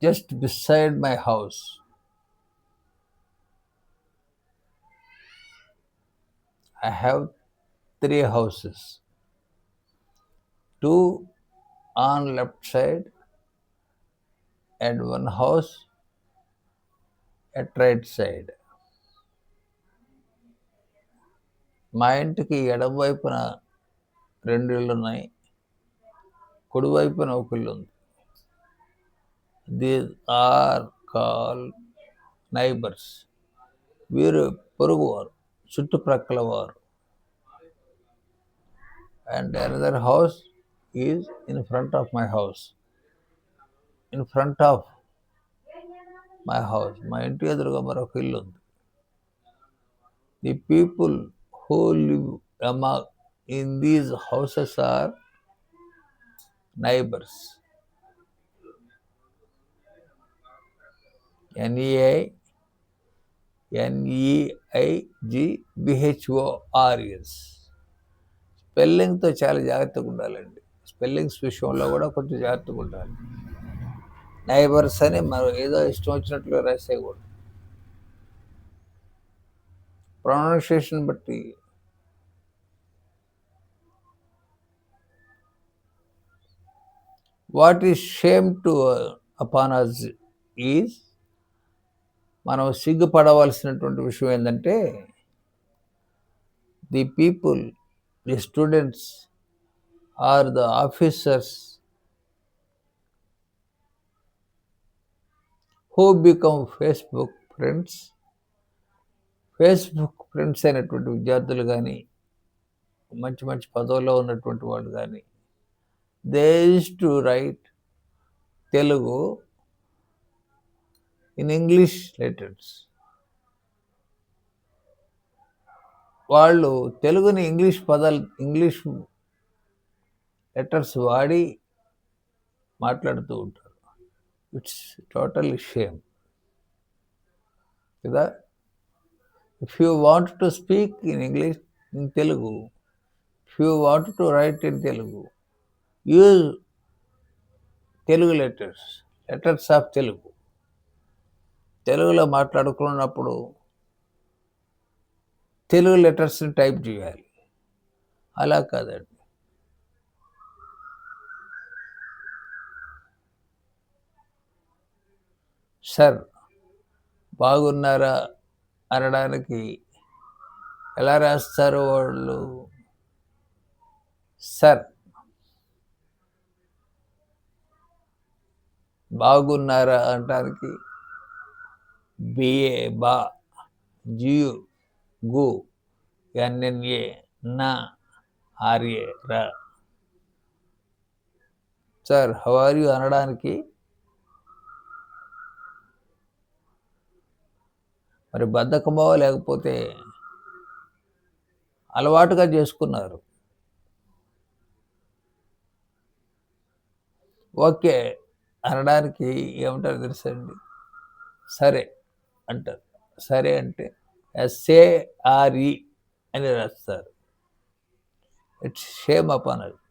just beside my house, I have 3 houses. 2 on left side and 1 house at right side. మా ఇంటికి ఎడమ వైపున 2 ఇళ్ళు ఉన్నాయి, కుడివైపున ఒక ఇల్లు ఉంది. These are call neighbours. వీరు పొరుగువారు, చుట్టుప్రక్కల వారు. And another house is in front of my house. In front of my house, మా ఇంటి ఎదురుగా మరొక ఇల్లు ఉంది. The people who live among in these houses are neighbours. NEIGBHORS. స్పెల్లింగ్తో చాలా జాగ్రత్తగా ఉండాలండి. స్పెల్లింగ్స్ విషయంలో కూడా కొంచెం జాగ్రత్తగా ఉండాలి. నైబర్స్ అని మనం ఏదో ఇష్టం వచ్చినట్లుగా రాసేయకూడదు. ప్రొనౌన్సియేషన్ బట్టి what is shame to upon us is, మనం సిగ్గుపడవలసినటువంటి విషయం ఏంటంటే, the people, the students or the officers who become Facebook friends. Facebook friends అయినటువంటి విద్యార్థులు కానీ, మంచి మంచి పదవుల్లో ఉన్నటువంటి వాళ్ళు కానీ, they use to write Telugu in English letters. వాళ్ళు తెలుగుని ఇంగ్లీష్ లెటర్స్ వాడి మాట్లాడుతూ ఉంటారు. ఇట్స్ టోటల్లీ షేమ్ కదా. If you want to speak in English, in Telugu, if you want to right in Telugu, use Telugu letters of Telugu. తెలుగులో మాట్లాడుకున్నప్పుడు తెలుగు లెటర్స్ని టైప్ చేయాలి. అలా కాదండి. సార్ బాగున్నారా అనడానికి ఎలా రాస్తారు వాళ్ళు? సార్. బాగున్నారా అనడానికి బిఏ బా, జియు గు, ఎన్ఎన్ఏ నా, ఆర్ఏ రా. సార్ హౌ ఆర్ యు అనడానికి మరి బద్ధకమో లేకపోతే అలవాటుగా చేసుకున్నారు. ఓకే అనడానికి ఏమంటారు తెలుసండి? సరే అంటారు. సరే అంటే SARE అని రాస్తారు. It's shame upon us.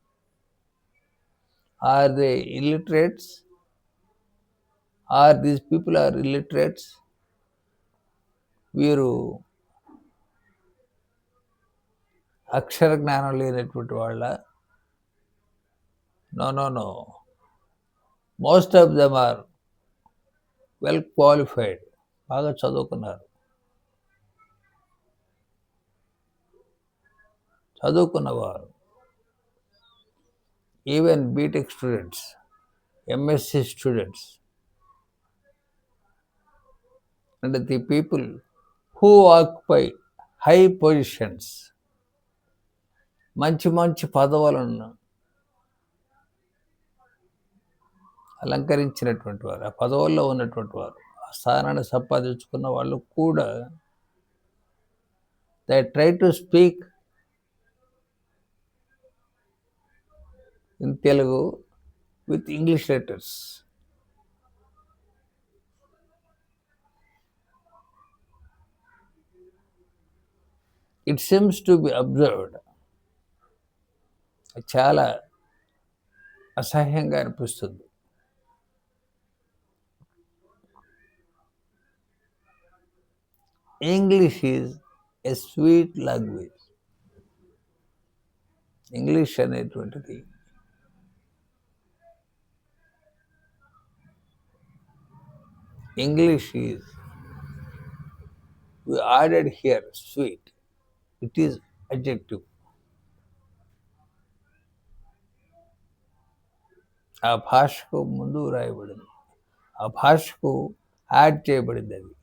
Are they illiterates? Are these people are illiterates? వీరు అక్షర జ్ఞానం లేనటువంటి వాళ్ళ? No. Most of them are well qualified. బాగా చదువుకున్నవారు. Even BTech students, MSc students, and the people who occupy high positions, మంచి మంచి పదవులను అలంకరించినటువంటి వారు, ఆ పదవుల్లో ఉన్నటువంటి వారు, ఆ స్థానాన్ని సంపాదించుకున్న వాళ్ళు కూడా they try to speak in Telugu with English letters. It seems to be observed. చాలా అసహ్యంగా అనిపిస్తుంది. English is a sweet language. English అనేటువంటిది English is, we added here sweet. It is adjective. ఆ భాషకు ముందు రాయబడింది, ఆ భాషకు యాడ్ చేయబడింది. అది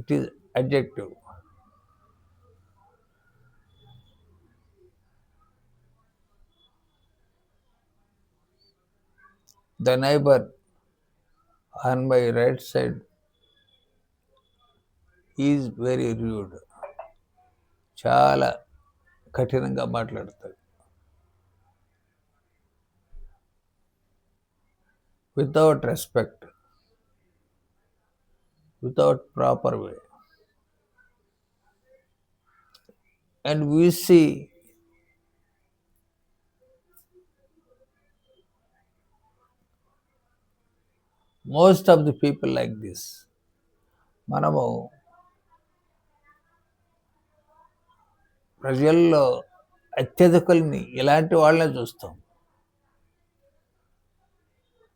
it is adjective. The neighbour on my right side is very rude. చాలా కఠినంగా మాట్లాడతాడు. Without respect, without proper way. And we see most of the people like this. మనము ప్రజల్లో అత్యధికుల్ని ఇలాంటి వాళ్ళనే చూస్తాం.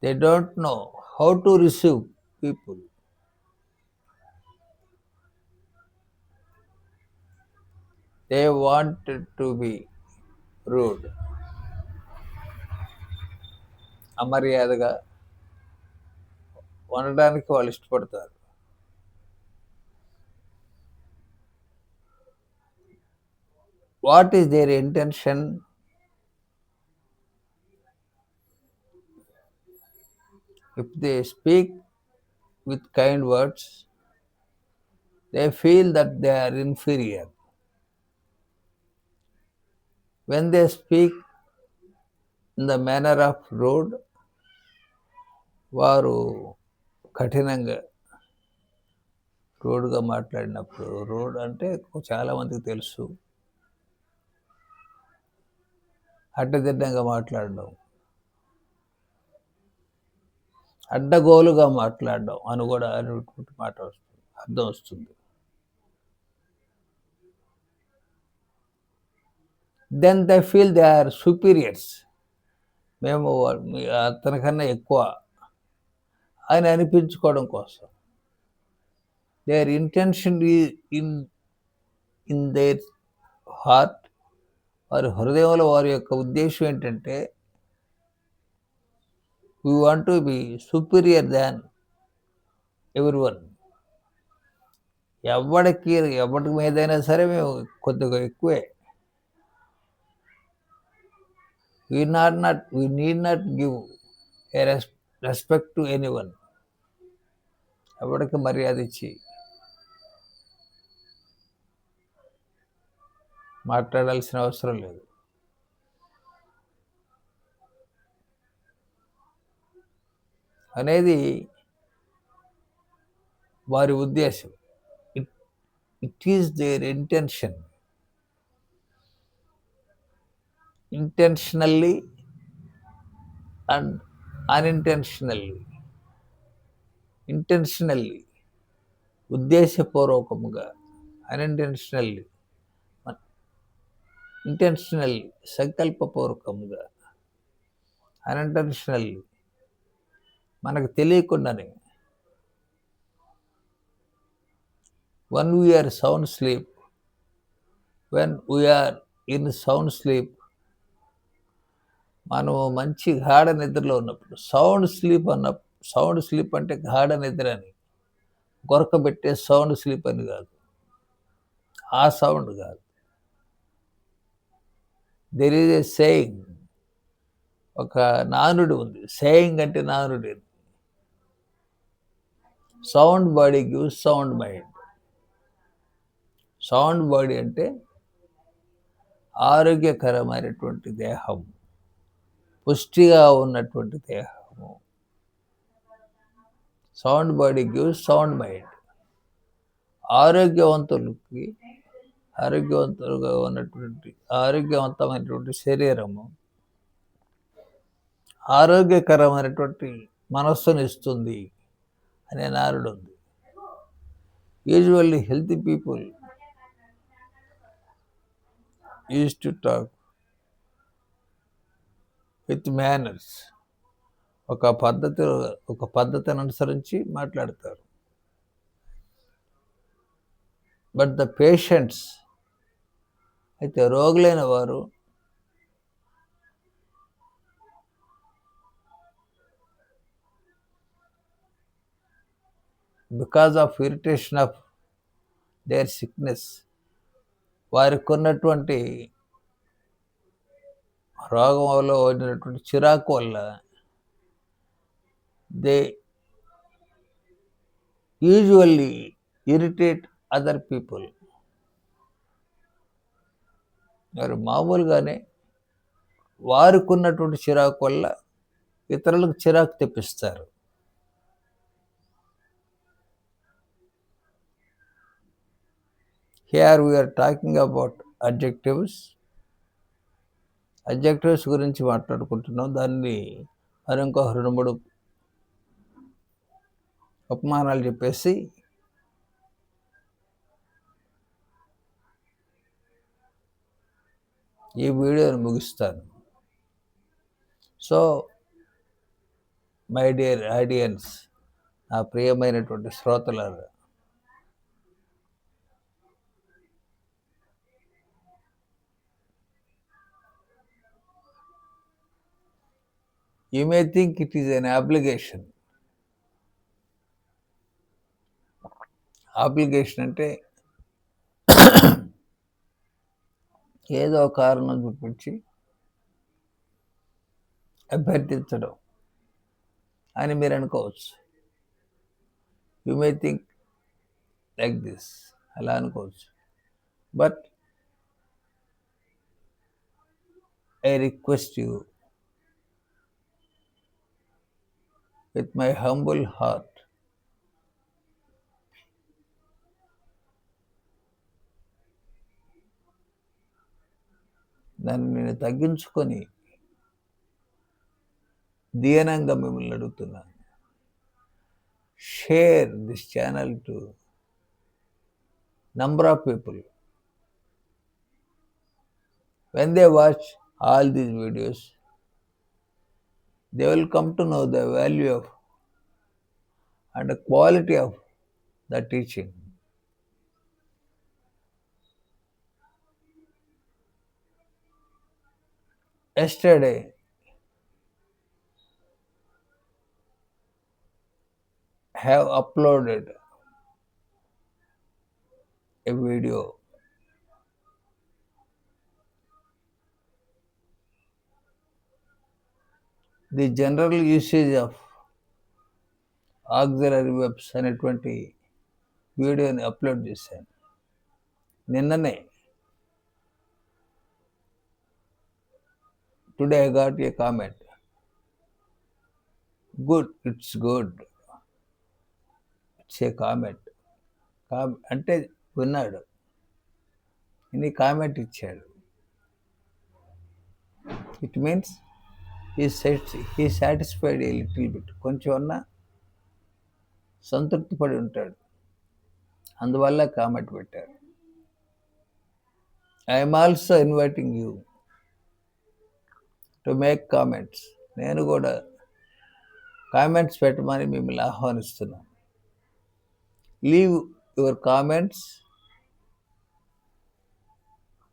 They don't know how to receive people. They want to be rude, అమర్యాదగా ఉండడానికి వాళ్ళు ఇష్టపడతారు. What is their intention? If they speak with kind words, they feel that they are inferior. When they speak in the manner of rude, వారు కఠినంగా రూడ్గా మాట్లాడినప్పుడు, rude అంటే చాలామందికి తెలుసు, అడ్డదిడ్డంగా మాట్లాడడం, అడ్డగోలుగా మాట్లాడడం అని కూడా అనేటువంటి మాట వస్తుంది, అర్థం వస్తుంది. Then they feel they are superiors. మేము అతనికన్నా ఎక్కువ అని అనిపించుకోవడం కోసం. Their intention in their heart, వారి హృదయంలో వారి యొక్క ఉద్దేశం ఏంటంటే, we want to be superior than everyone. ఎవరికి మీదైనా సరే మేము కొద్దిగా ఎక్కువే. We need not give a respect to anyone. ఎవరికి మర్యాద ఇచ్చి మాట్లాడాల్సిన అవసరం లేదు. అనేది వారి ఉద్దేశం. It is their intention. Intentionally and unintentionally. Intentionally ఉద్దేశపూర్వకముగా, అన్ఇంటెన్షనల్లీ ఇంటెన్షనల్లీ సంకల్పపూర్వకంగా, అన్ఇంటెన్షనల్లీ మనకు తెలియకుండానే. When we are sound sleep, మనము మంచి గాఢ నిద్రలో ఉన్నప్పుడు, సౌండ్ స్లీప్ అంటే గాఢ నిద్ర అని, గొరకబెట్టే సౌండ్ స్లీప్ అని కాదు, ఆ సౌండ్ కాదు. దెర్ ఈజ్ ఏ సేయింగ్, ఒక నానుడి ఉంది. సేయింగ్ అంటే నానుడి. Sound body gives sound mind. Sound body అంటే ఆరోగ్యకరమైనటువంటి దేహం, పుష్టిగా ఉన్నటువంటి దేహము. Sound body gives sound mind. ఆరోగ్యవంతమైనటువంటి శరీరము ఆరోగ్యకరమైనటువంటి మనస్సును ఇస్తుంది అనే నానుడు ఉంది. Usually healthy people use to talk with manners. ఒక పద్ధతిని అనుసరించి మాట్లాడతారు. బట్ ద పేషెంట్స్ అయితే రోగులైన వారు because of irritation of their sickness, వారికి ఉన్నటువంటి రోగంలో వచ్చినటువంటి చిరాకు వల్ల they usually irritate other people. మరి మామూలుగానే వారికి ఉన్నటువంటి చిరాకు వల్ల ఇతరులకు చిరాకు తెప్పిస్తారు. Here we are talking about adjectives. Adjectives గురించి మాట్లాడుకుంటున్నాం. దాన్ని మరి ఇంకో 2-3 ఉపమానాలు చెప్పేసి ఈ వీడియోని ముగిస్తాను. సో మై డియర్ ఆడియన్స్, నా ప్రియమైనటువంటి శ్రోతలారా, you may think it is an obligation. Obligation అంటే ఏదో కారణం చూపించి అభ్యర్థించడం అని మీరు అనుకోవచ్చు. You may think like this, అలా అనుకోవచ్చు. But I request you with my humble heart, నన్ను నేను తగ్గించుకొని దీనంగా మిమ్మల్ని అడుగుతున్నాను. Share this channel to number of people. When they watch all these videos, they will come to know the value of and the quality of the teaching. Yesterday, have uploaded a video the general usage of auxiliary verbs అనేటువంటి వీడియోని upload చేశాను నిన్ననే. Today I got a comment, good, it's good, it's a comment. అంటే విన్నాడు, ఇన్ని comment ఇచ్చాడు. It means he satisfied a little bit, కొంచెం అన్నా సంతృప్తి పడి ఉంటాడు, అందువల్ల కామెంట్ పెట్టారు. I'm also inviting you to make comments. నేను కూడా కామెంట్స్ పెట్టమని మిమ్మల్ని ఆహ్వానిస్తున్నాను. Leave your comments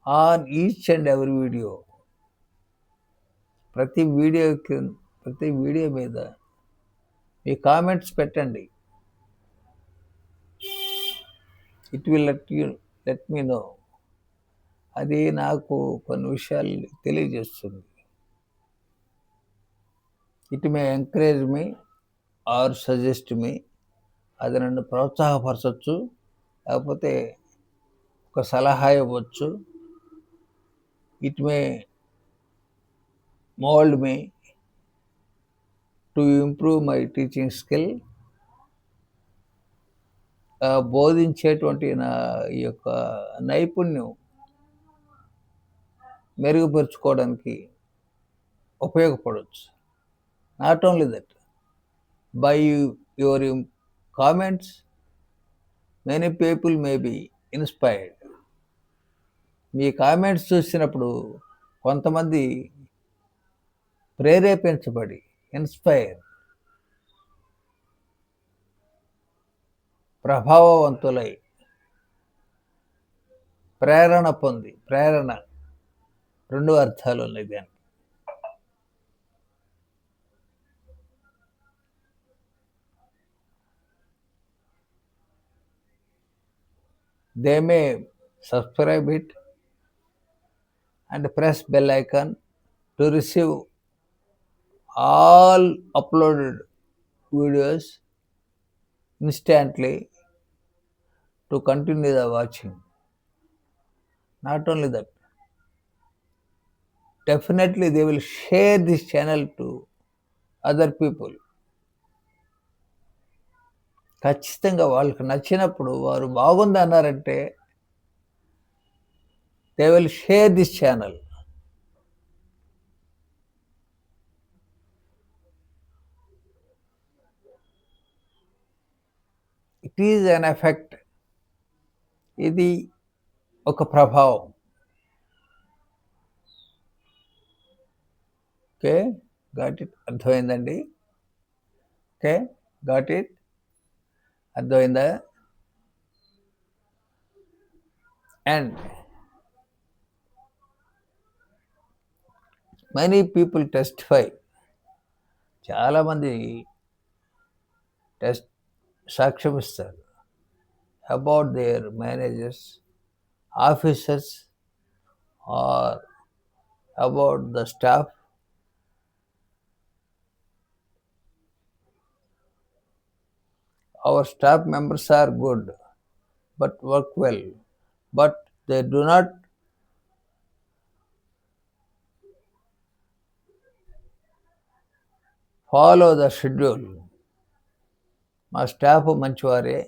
on each and every video. ప్రతి వీడియో మీద మీ కామెంట్స్ పెట్టండి. It will let me know. అది నాకు కొన్ని విషయాలు తెలియజేస్తుంది. It may encourage me or suggest me. అది నన్ను ప్రోత్సాహపరచవచ్చు, లేకపోతే ఒక సలహా ఇవ్వచ్చు. It may mould me to improve my teaching skill. బోధించేటువంటి నా ఈ యొక్క నైపుణ్యం మెరుగుపరుచుకోవడానికి ఉపయోగపడవచ్చు. Not only that, by your comments many people may be inspired. మీ కామెంట్స్ చూసినప్పుడు కొంతమంది ప్రేరేపించబడి, ఇన్స్పైర్, ప్రభావవంతులై ప్రేరణ పొంది, ప్రేరణ 2 అర్థాలు ఉన్నాయి దానికి. They may subscribe it and press bell icon to receive all uploaded videos instantly to continue the watching. Not only that, definitely they will share this channel to other people. ఖచ్చితంగా వాళ్ళకి నచ్చినప్పుడు వారు బాగుంది అన్నారంటే they will share this channel. It is an effect. ఇది ఒక ప్రభావం. Okay, got it? అర్థమైందండి? Okay, got it? అర్థమైందా? అండ్ మెనీ పీపుల్ టెస్టిఫై, చాలామంది సాక్ష్యం ఇస్తారు about their managers, officers or about the staff. Our staff members are good, but work well, but they do not follow the schedule. మా staff మంచివారే,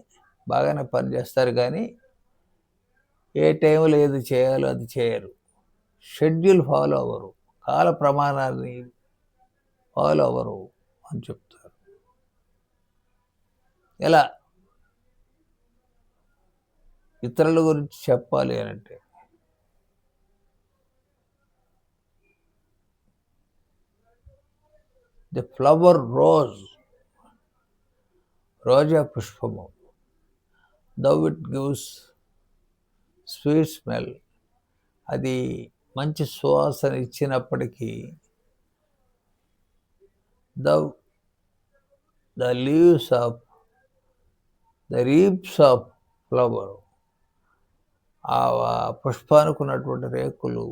బాగానే పనిచేస్తారు, కానీ ఏ టైంలో ఏది చేయాలో అది చేయరు. షెడ్యూల్ ఫాలో అవ్వరు, కాల ప్రమాణాన్ని ఫాలో అవ్వరు అని చెప్తారు. ఎలా ఇతరుల గురించి చెప్పాలి అని అంటే, ది ఫ్లవర్ రోజ్, రోజా పుష్పము, దౌ ఇట్ గివ్స్ స్వీట్ స్మెల్, అది మంచి సువాసన ఇచ్చినప్పటికీ, the leaves of the leaps of flower, ఆ పుష్పానికి ఉన్నటువంటి రేకులు,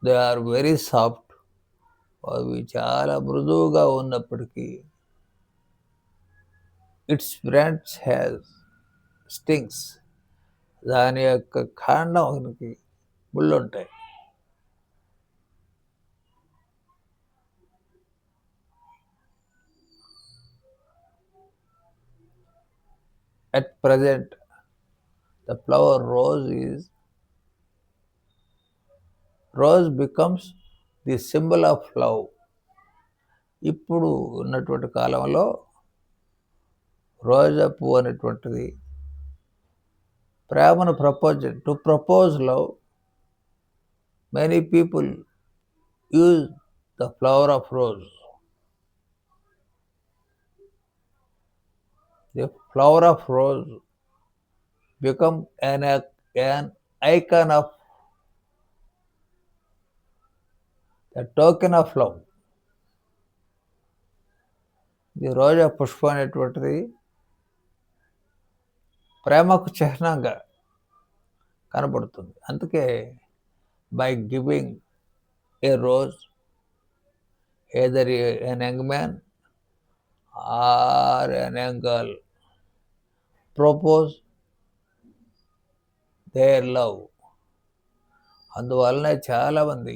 దే ఆర్ వెరీ సాఫ్ట్, అవి చాలా మృదువుగా ఉన్నప్పటికీ, ఇట్స్ బ్రాంచ్ హ్యాస్ స్టింగ్స్, దాని యొక్క కాండానికి ముళ్ళు ఉంటాయి. At present, the flower rose becomes the symbol of love. ఇప్పుడు ఉన్నటువంటి కాలంలో రోజా పువ్వు అనేటువంటిది ప్రేమను to propose love. Many people use the flower of rose. The flower of rose become an icon of the token of love. The రోజా పుష్పం అనేటువంటిది ప్రేమకు చిహ్నంగా కనబడుతుంది. అందుకే by giving a rose, either N young man or an young girl propose their love. అందువలన చాలామంది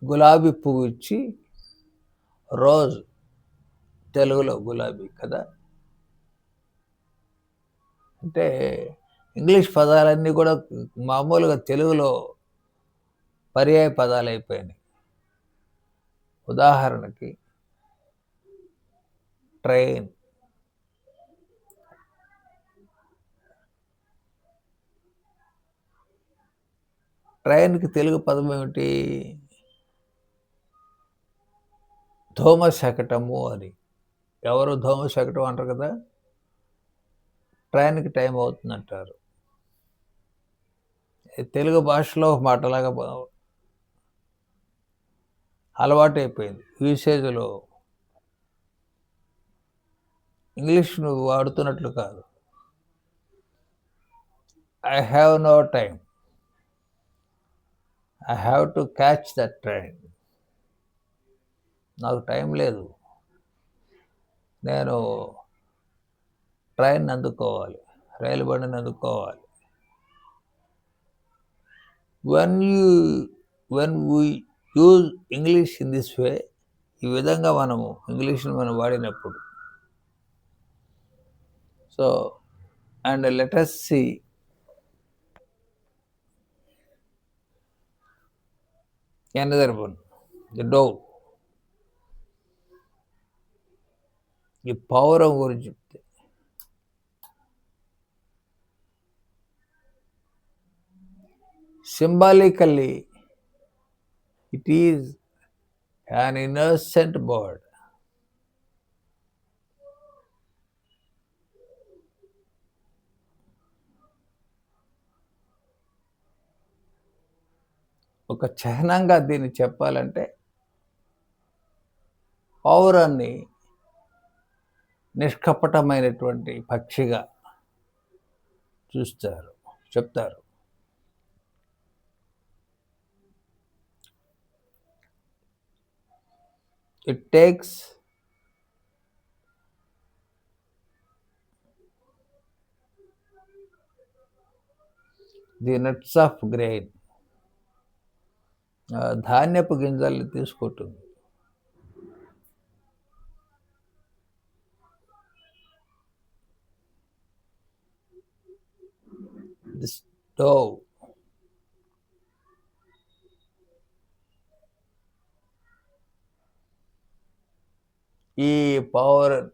గులాబీ పువ్వు ఇచ్చి, రోజ్ తెలుగులో గులాబీ కదా, అంటే ఇంగ్లీష్ పదాలన్నీ కూడా మామూలుగా తెలుగులో పర్యాయ పదాలు అయిపోయినాయి. ఉదాహరణకి ట్రైన్, ట్రైన్కి తెలుగు పదం ఏమిటి? ధూమశకటము అని. ఎవరు ధూమశకటం అంటారు కదా, ట్రైన్కి టైం అవుతుందంటారు. తెలుగు భాషలో ఒక మాటలాగా అలవాటు అయిపోయింది. యూసేజ్లో ఇంగ్లీష్ నువ్వు వాడుతున్నట్లు కాదు. I have no time, I have to catch that train. నాకు టైం లేదు, నేను ట్రైన్ అందుకోవాలి, రైలు బండిని అందుకోవాలి. When we use English in this way, ఈ విధంగా మనము ఇంగ్లీష్ని మనం వాడినప్పుడు, so and let us see another one, the dove. ఈ పావురం గురించి చెప్తే, symbolically it is an innocent bird. ఒక చిహ్నంగా దీన్ని చెప్పాలంటే పావురాన్ని నిష్కపటమైనటువంటి పక్షిగా చెప్తారు. It takes the nuts of grain, ధాన్యపు గింజల్ని తీసుకుంటుంది. This dove ఈ పావురం,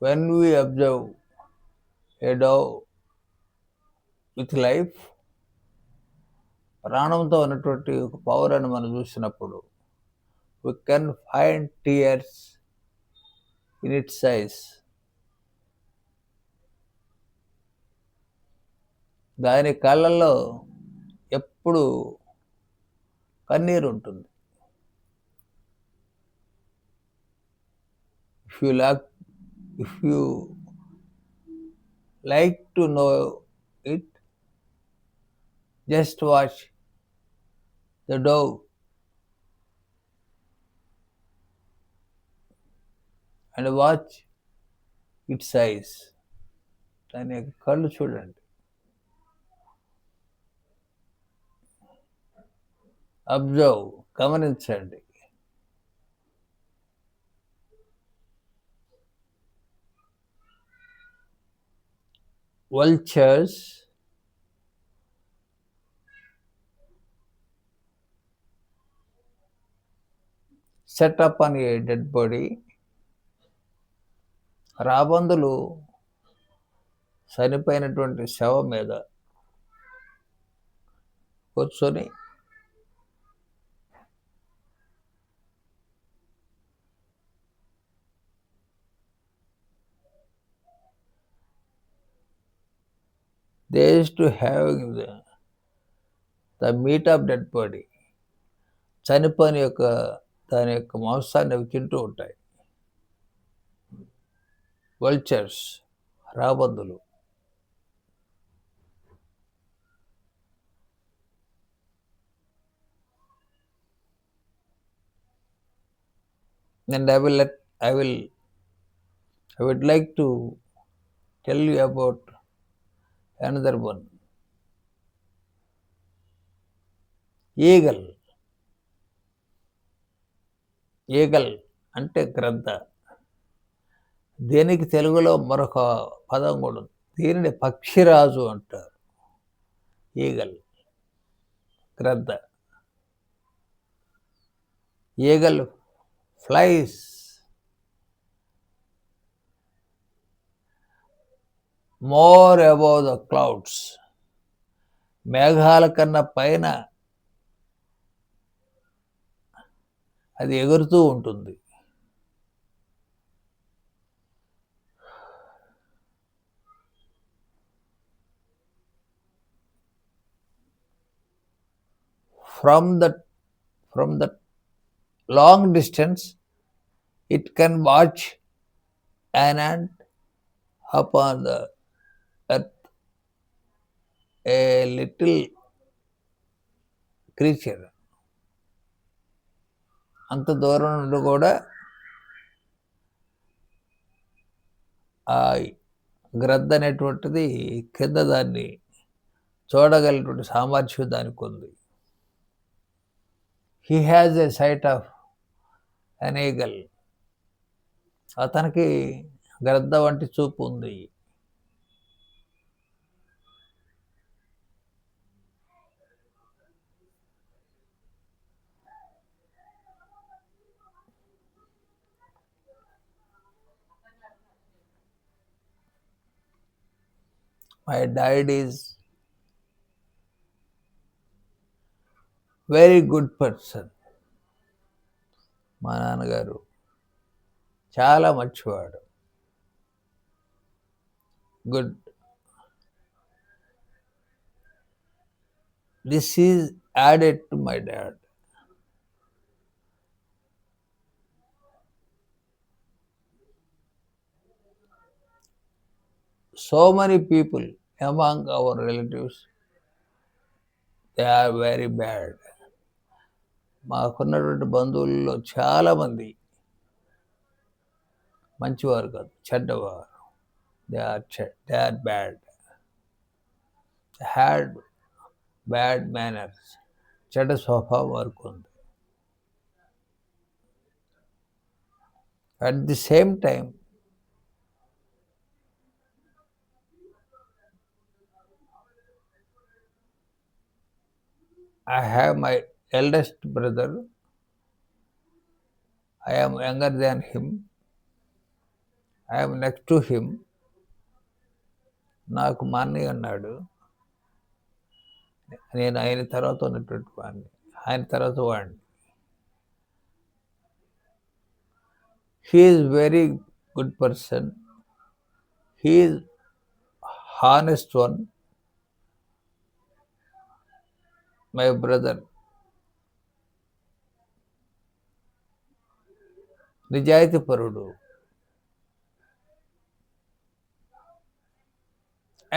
when we observe a dove with life, ప్రాణంతో ఉన్నటువంటి ఒక పావురాన్ని మనం చూసినప్పుడు, we can find tears in its eyes. దాని కళ్ళల్లో ఎప్పుడు కన్నీరు ఉంటుంది. If you like to know it, just watch the dove and watch its eyes. దాని కళ్ళు చూడండి, అబ్జర్వ్, గమనించండి. Vultures set up on a dead body. రాబందులు చనిపోయినటువంటి శవం మీద కూర్చొని they used to have the meat of dead body, చనిపోయిన దాని యొక్క మాంసాన్ని అవి తింటూ ఉంటాయి. Vultures, రాబందులు. And I would like to tell you about another one. Eagle అంటే గ్రద్ద. దీనికి తెలుగులో మరొక పదం కూడా ఉంది. దీనిని పక్షిరాజు అంటారు. ఈగల్, గ్రద్ద. Eagle flies more above the clouds, మేఘాల కన్నా పైన అది ఎగురుతూ ఉంటుంది. from the long distance, it can watch an ant upon the earth, a little creature. అంత దూరం నుండి కూడా ఆ గ్రద్ద అనేటువంటిది కింద దాన్ని చూడగలిగినటువంటి సామర్థ్యం దానికి ఉంది. He has a sight of an eagle. అతనికి గ్రద్ద వంటి చూపు ఉంది. My dad is very good person. మా నాన్నగారు చాలా మంచివాడు. Good. This is added to my dad. So many people among our relatives, they are very bad. మాకున్నటువంటి బంధువుల్లో చాలామంది మంచివారు కాదు, చెడ్డవారు. They are bad. Had bad manners. చెడ్డ స్వభావం వారికి ఉంది. At the same time I have my eldest brother. I am younger than him. I am next to him. నాకు మా అన్నయ్య ఉన్నాడు. నేను ఆయన తర్వాత ఉన్నటువంటి వాడిని, ఆయన తర్వాత వాడిని. He is very good person. He is honest one. My brother నిజాయితీపరుడు.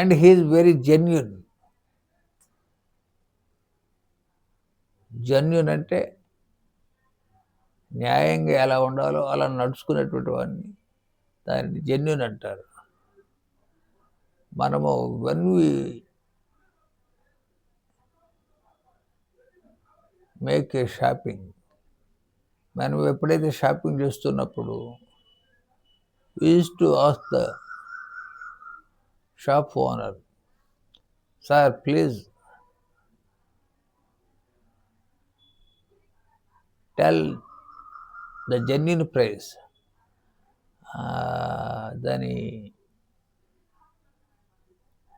And he is very genuine. Genuine అంటే న్యాయంగా ఎలా ఉండాలో అలా నడుచుకునేటువంటి వాడిని, దాన్ని జెన్యూన్ అంటారు. మనము when we make a shopping, మనం ఎప్పుడైతే షాపింగ్ చేస్తున్నప్పుడు we used to ask the shop owner, sir please tell the genuine price. దాని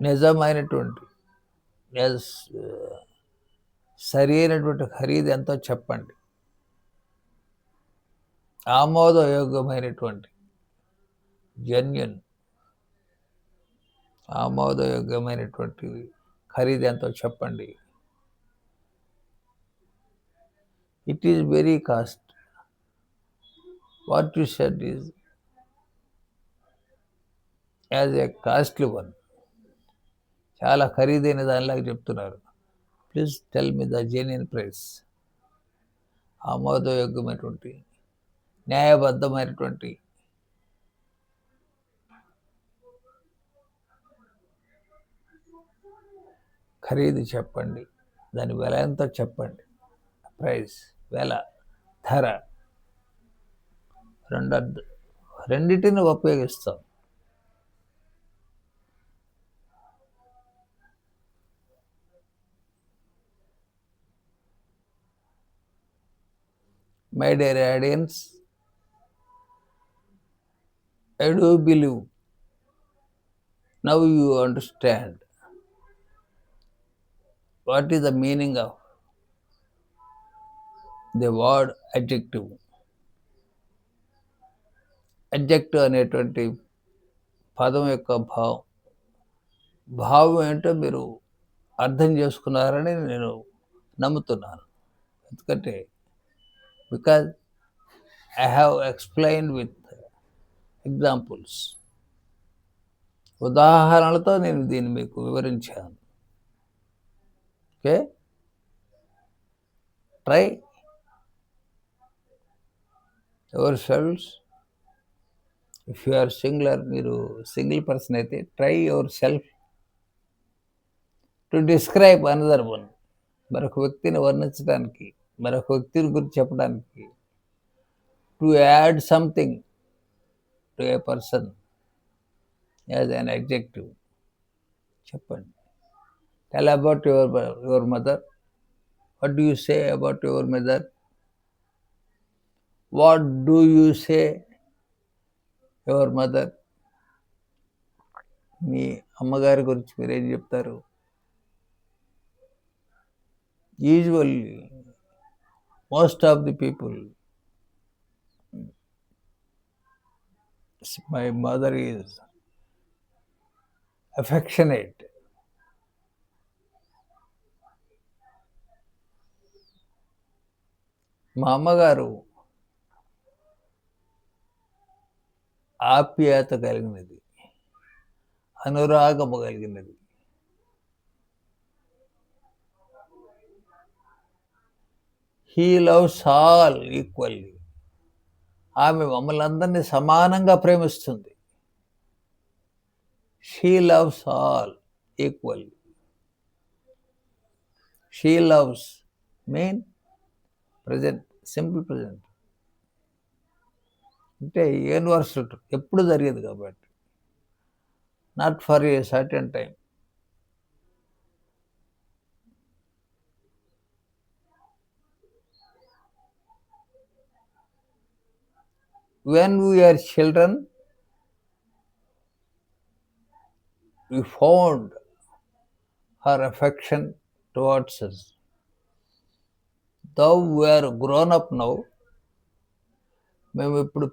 నిజమైనటువంటి సరి అయినటువంటి ఖరీదు ఎంతో చెప్పండి. ఆమోదయోగ్యమైనటువంటి జెన్యూన్, ఆమోదయోగ్యమైనటువంటి ఖరీదు ఎంతో చెప్పండి. It is very cost. What you said is as a costly one. చాలా ఖరీదైన దానిలాగా చెప్తున్నారు. Please tell me the genuine price. ఆమోదయోగ్యమైనటువంటి, న్యాయబద్ధమైనటువంటి ఖరీదు చెప్పండి. దాని వెల ఎంతో చెప్పండి. ప్రైస్, వెల, ధర రెండింటిని ఉపయోగిస్తాం. My dear audience, I do believe now you understand what is the meaning of the word adjective. Adjective అనేటువంటి పదం యొక్క భావం ఏంటో మీరు అర్థం చేసుకున్నారని నేను నమ్ముతున్నాను. ఎందుకంటే because I have explained with examples, ఉదాహరణలతో నేను దీన్ని మీకు వివరించాను. Okay, try yourselves. If you are singular, మీరు సింగిల్ పర్సన్ అయితే try yourself to describe another one. మరొక వ్యక్తిని వర్ణించడానికి, మరొక వ్యక్తిని గురించి చెప్పడానికి, to add something to a person as an adjective. చెప్పండి. Tell about your mother. What do you say about your mother? What do you say your mother? మీ అమ్మగారి గురించి మీరేం చెప్తారు? Usually most of the people, my mother is affectionate. మా అమ్మగారు ఆప్యాయత కలిగినది, అనురాగము కలిగినది. He loves all equally. ఆమె మమ్మల్ని అందరినీ సమానంగా ప్రేమిస్తుంది. She loves all equally. She loves mean present, simple present, అంటే యూనివర్సల్, ఎప్పుడు జరిగేది కాబట్టి, not for a certain time. When we are children, we found her affection towards us. Though we are grown up now, మేము ఇప్పుడు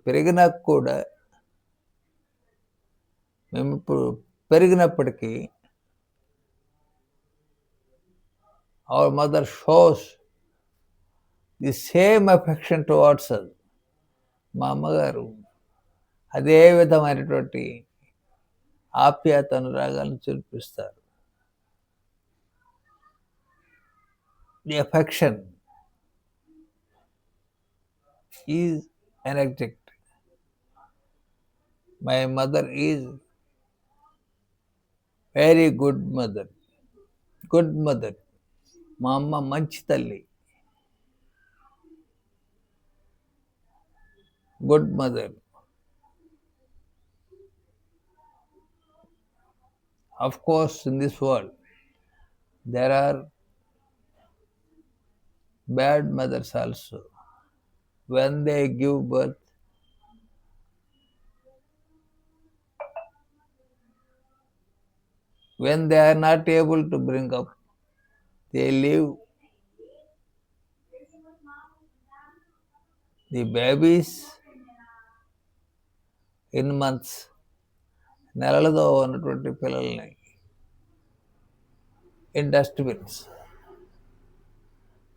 పెరిగినప్పటికీ our mother shows the same affection towards us. మా అమ్మగారు అదే విధమైనటువంటి ఆప్యాయత అనురాగాలను చూపిస్తారు. The affection is an adjective. My mother is very good mother. Good mother. మా అమ్మ మంచి తల్లి. Good mother. Of course, in this world, there are bad mothers also. When they give birth, when they are not able to bring up, they leave the babies in months, నెలలతో ఉన్నటువంటి పిల్లల్ని in dustbins,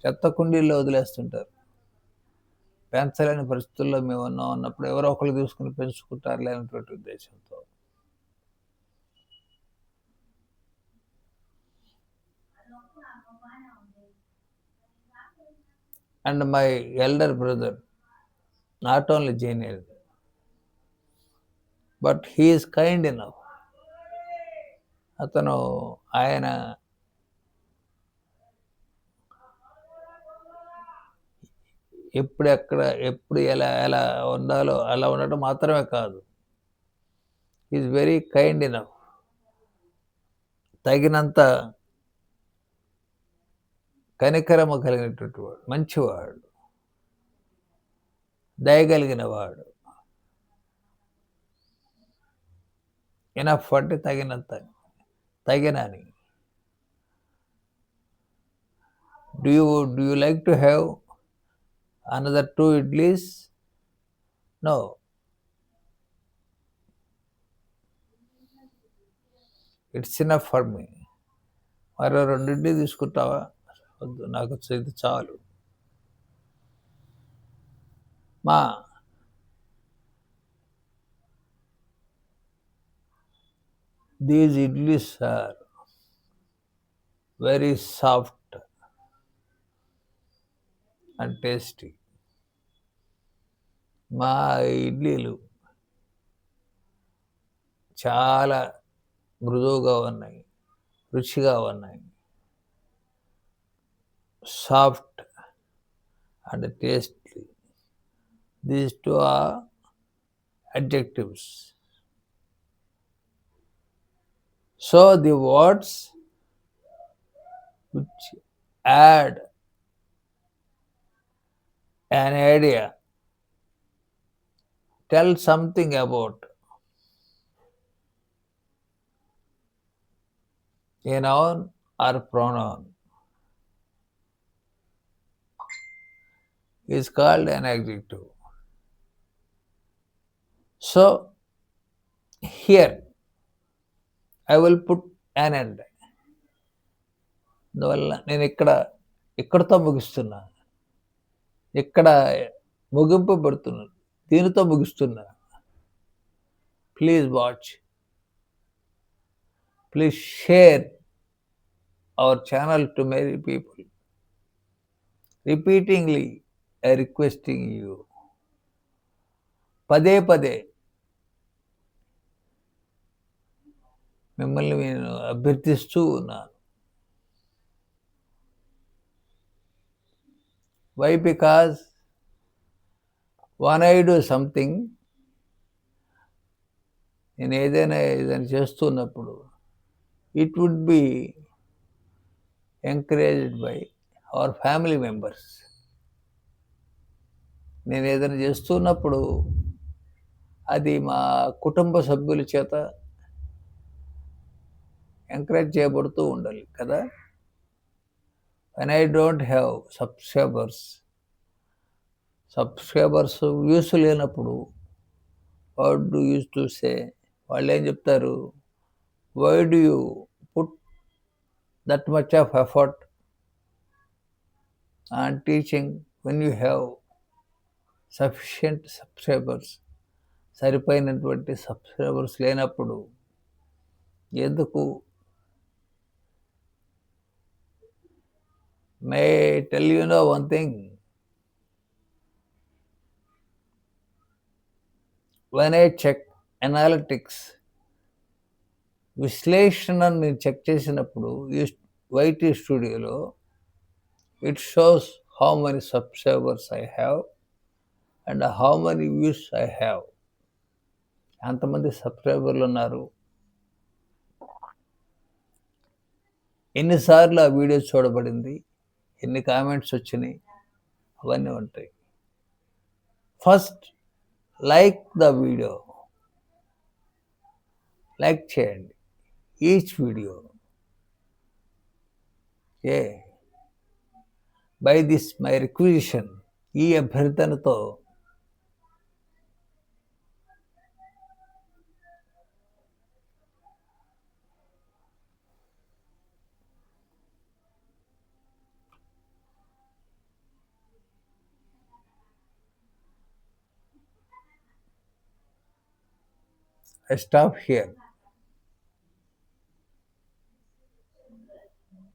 చెత్త కుండీల్లో వదిలేస్తుంటారు. పెంచలేని పరిస్థితుల్లో మేము ఉన్నప్పుడు ఎవరో ఒకరు తీసుకుని పెంచుకుంటారు లేనటువంటి ఉద్దేశంతో. And my elder brother, not only junior, but he is kind enough. ఆయన ఎప్పుడు ఎలా ఉండాలో అలా ఉండటం మాత్రమే కాదు, ఈజ్ వెరీ కైండ్ ఎనఫ్. తగినంత కనికరము కలిగినటువంటి వాడు, మంచివాడు, దయగలిగిన వాడు. ఎనఫ్ అంటే తగినంత, తగినని. Do you like to have another 2 idlis? No. It's enough for me. మరో 2 ఇడ్లీ తీసుకుంటావా? వద్దు, నాకు ఇది చాలు. మా these idlis are very soft and tasty. మా ఇడ్లీలు చాలా మృదువుగా ఉన్నాయి, రుచిగా ఉన్నాయి, soft and tasty. These two are adjectives. So the words which add an idea, tell something about a noun or pronoun, is called an adjective. So here I will put an end. అందువల్ల నేను ఇక్కడతో ముగిస్తున్నా, ఇక్కడ ముగింపబడుతున్నాను, దీనితో ముగిస్తున్నా. Please watch, please share our channel to many people. Repeatingly I requesting you, పదే పదే మిమ్మల్ని నేను అభ్యర్థిస్తూ ఉన్నాను. Why? Because when I do something, నేను ఏదైనా చేస్తున్నప్పుడు it would be encouraged by our family members. నేను ఏదైనా చేస్తున్నప్పుడు అది మా కుటుంబ సభ్యుల చేత ఎంకరేజ్ చేయబడుతూ ఉండాలి కదా. when I don't have subscribers views లేనప్పుడు what do use to say, వాళ్ళు ఏం చెప్తారు, why do you put that much of effort on teaching when you have sufficient subscribers, సరిపోయినటువంటి సబ్స్క్రైబర్స్ లేనప్పుడు ఎందుకు. May tell you know one thing, when I check analytics, విశ్లేషణను నేను check చేసినప్పుడు YT స్టూడియోలో it shows how many subscribers I have and how many views I have. ఎంతమంది సబ్స్క్రైబర్లు ఉన్నారు, ఎన్నిసార్లు ఆ వీడియో చూడబడింది, ఎన్ని కామెంట్స్ వచ్చినాయి, అవన్నీ ఉంటాయి. First like the video, like చేయండి each video. By this my requisition, ఈ అభ్యర్థనతో I stop here.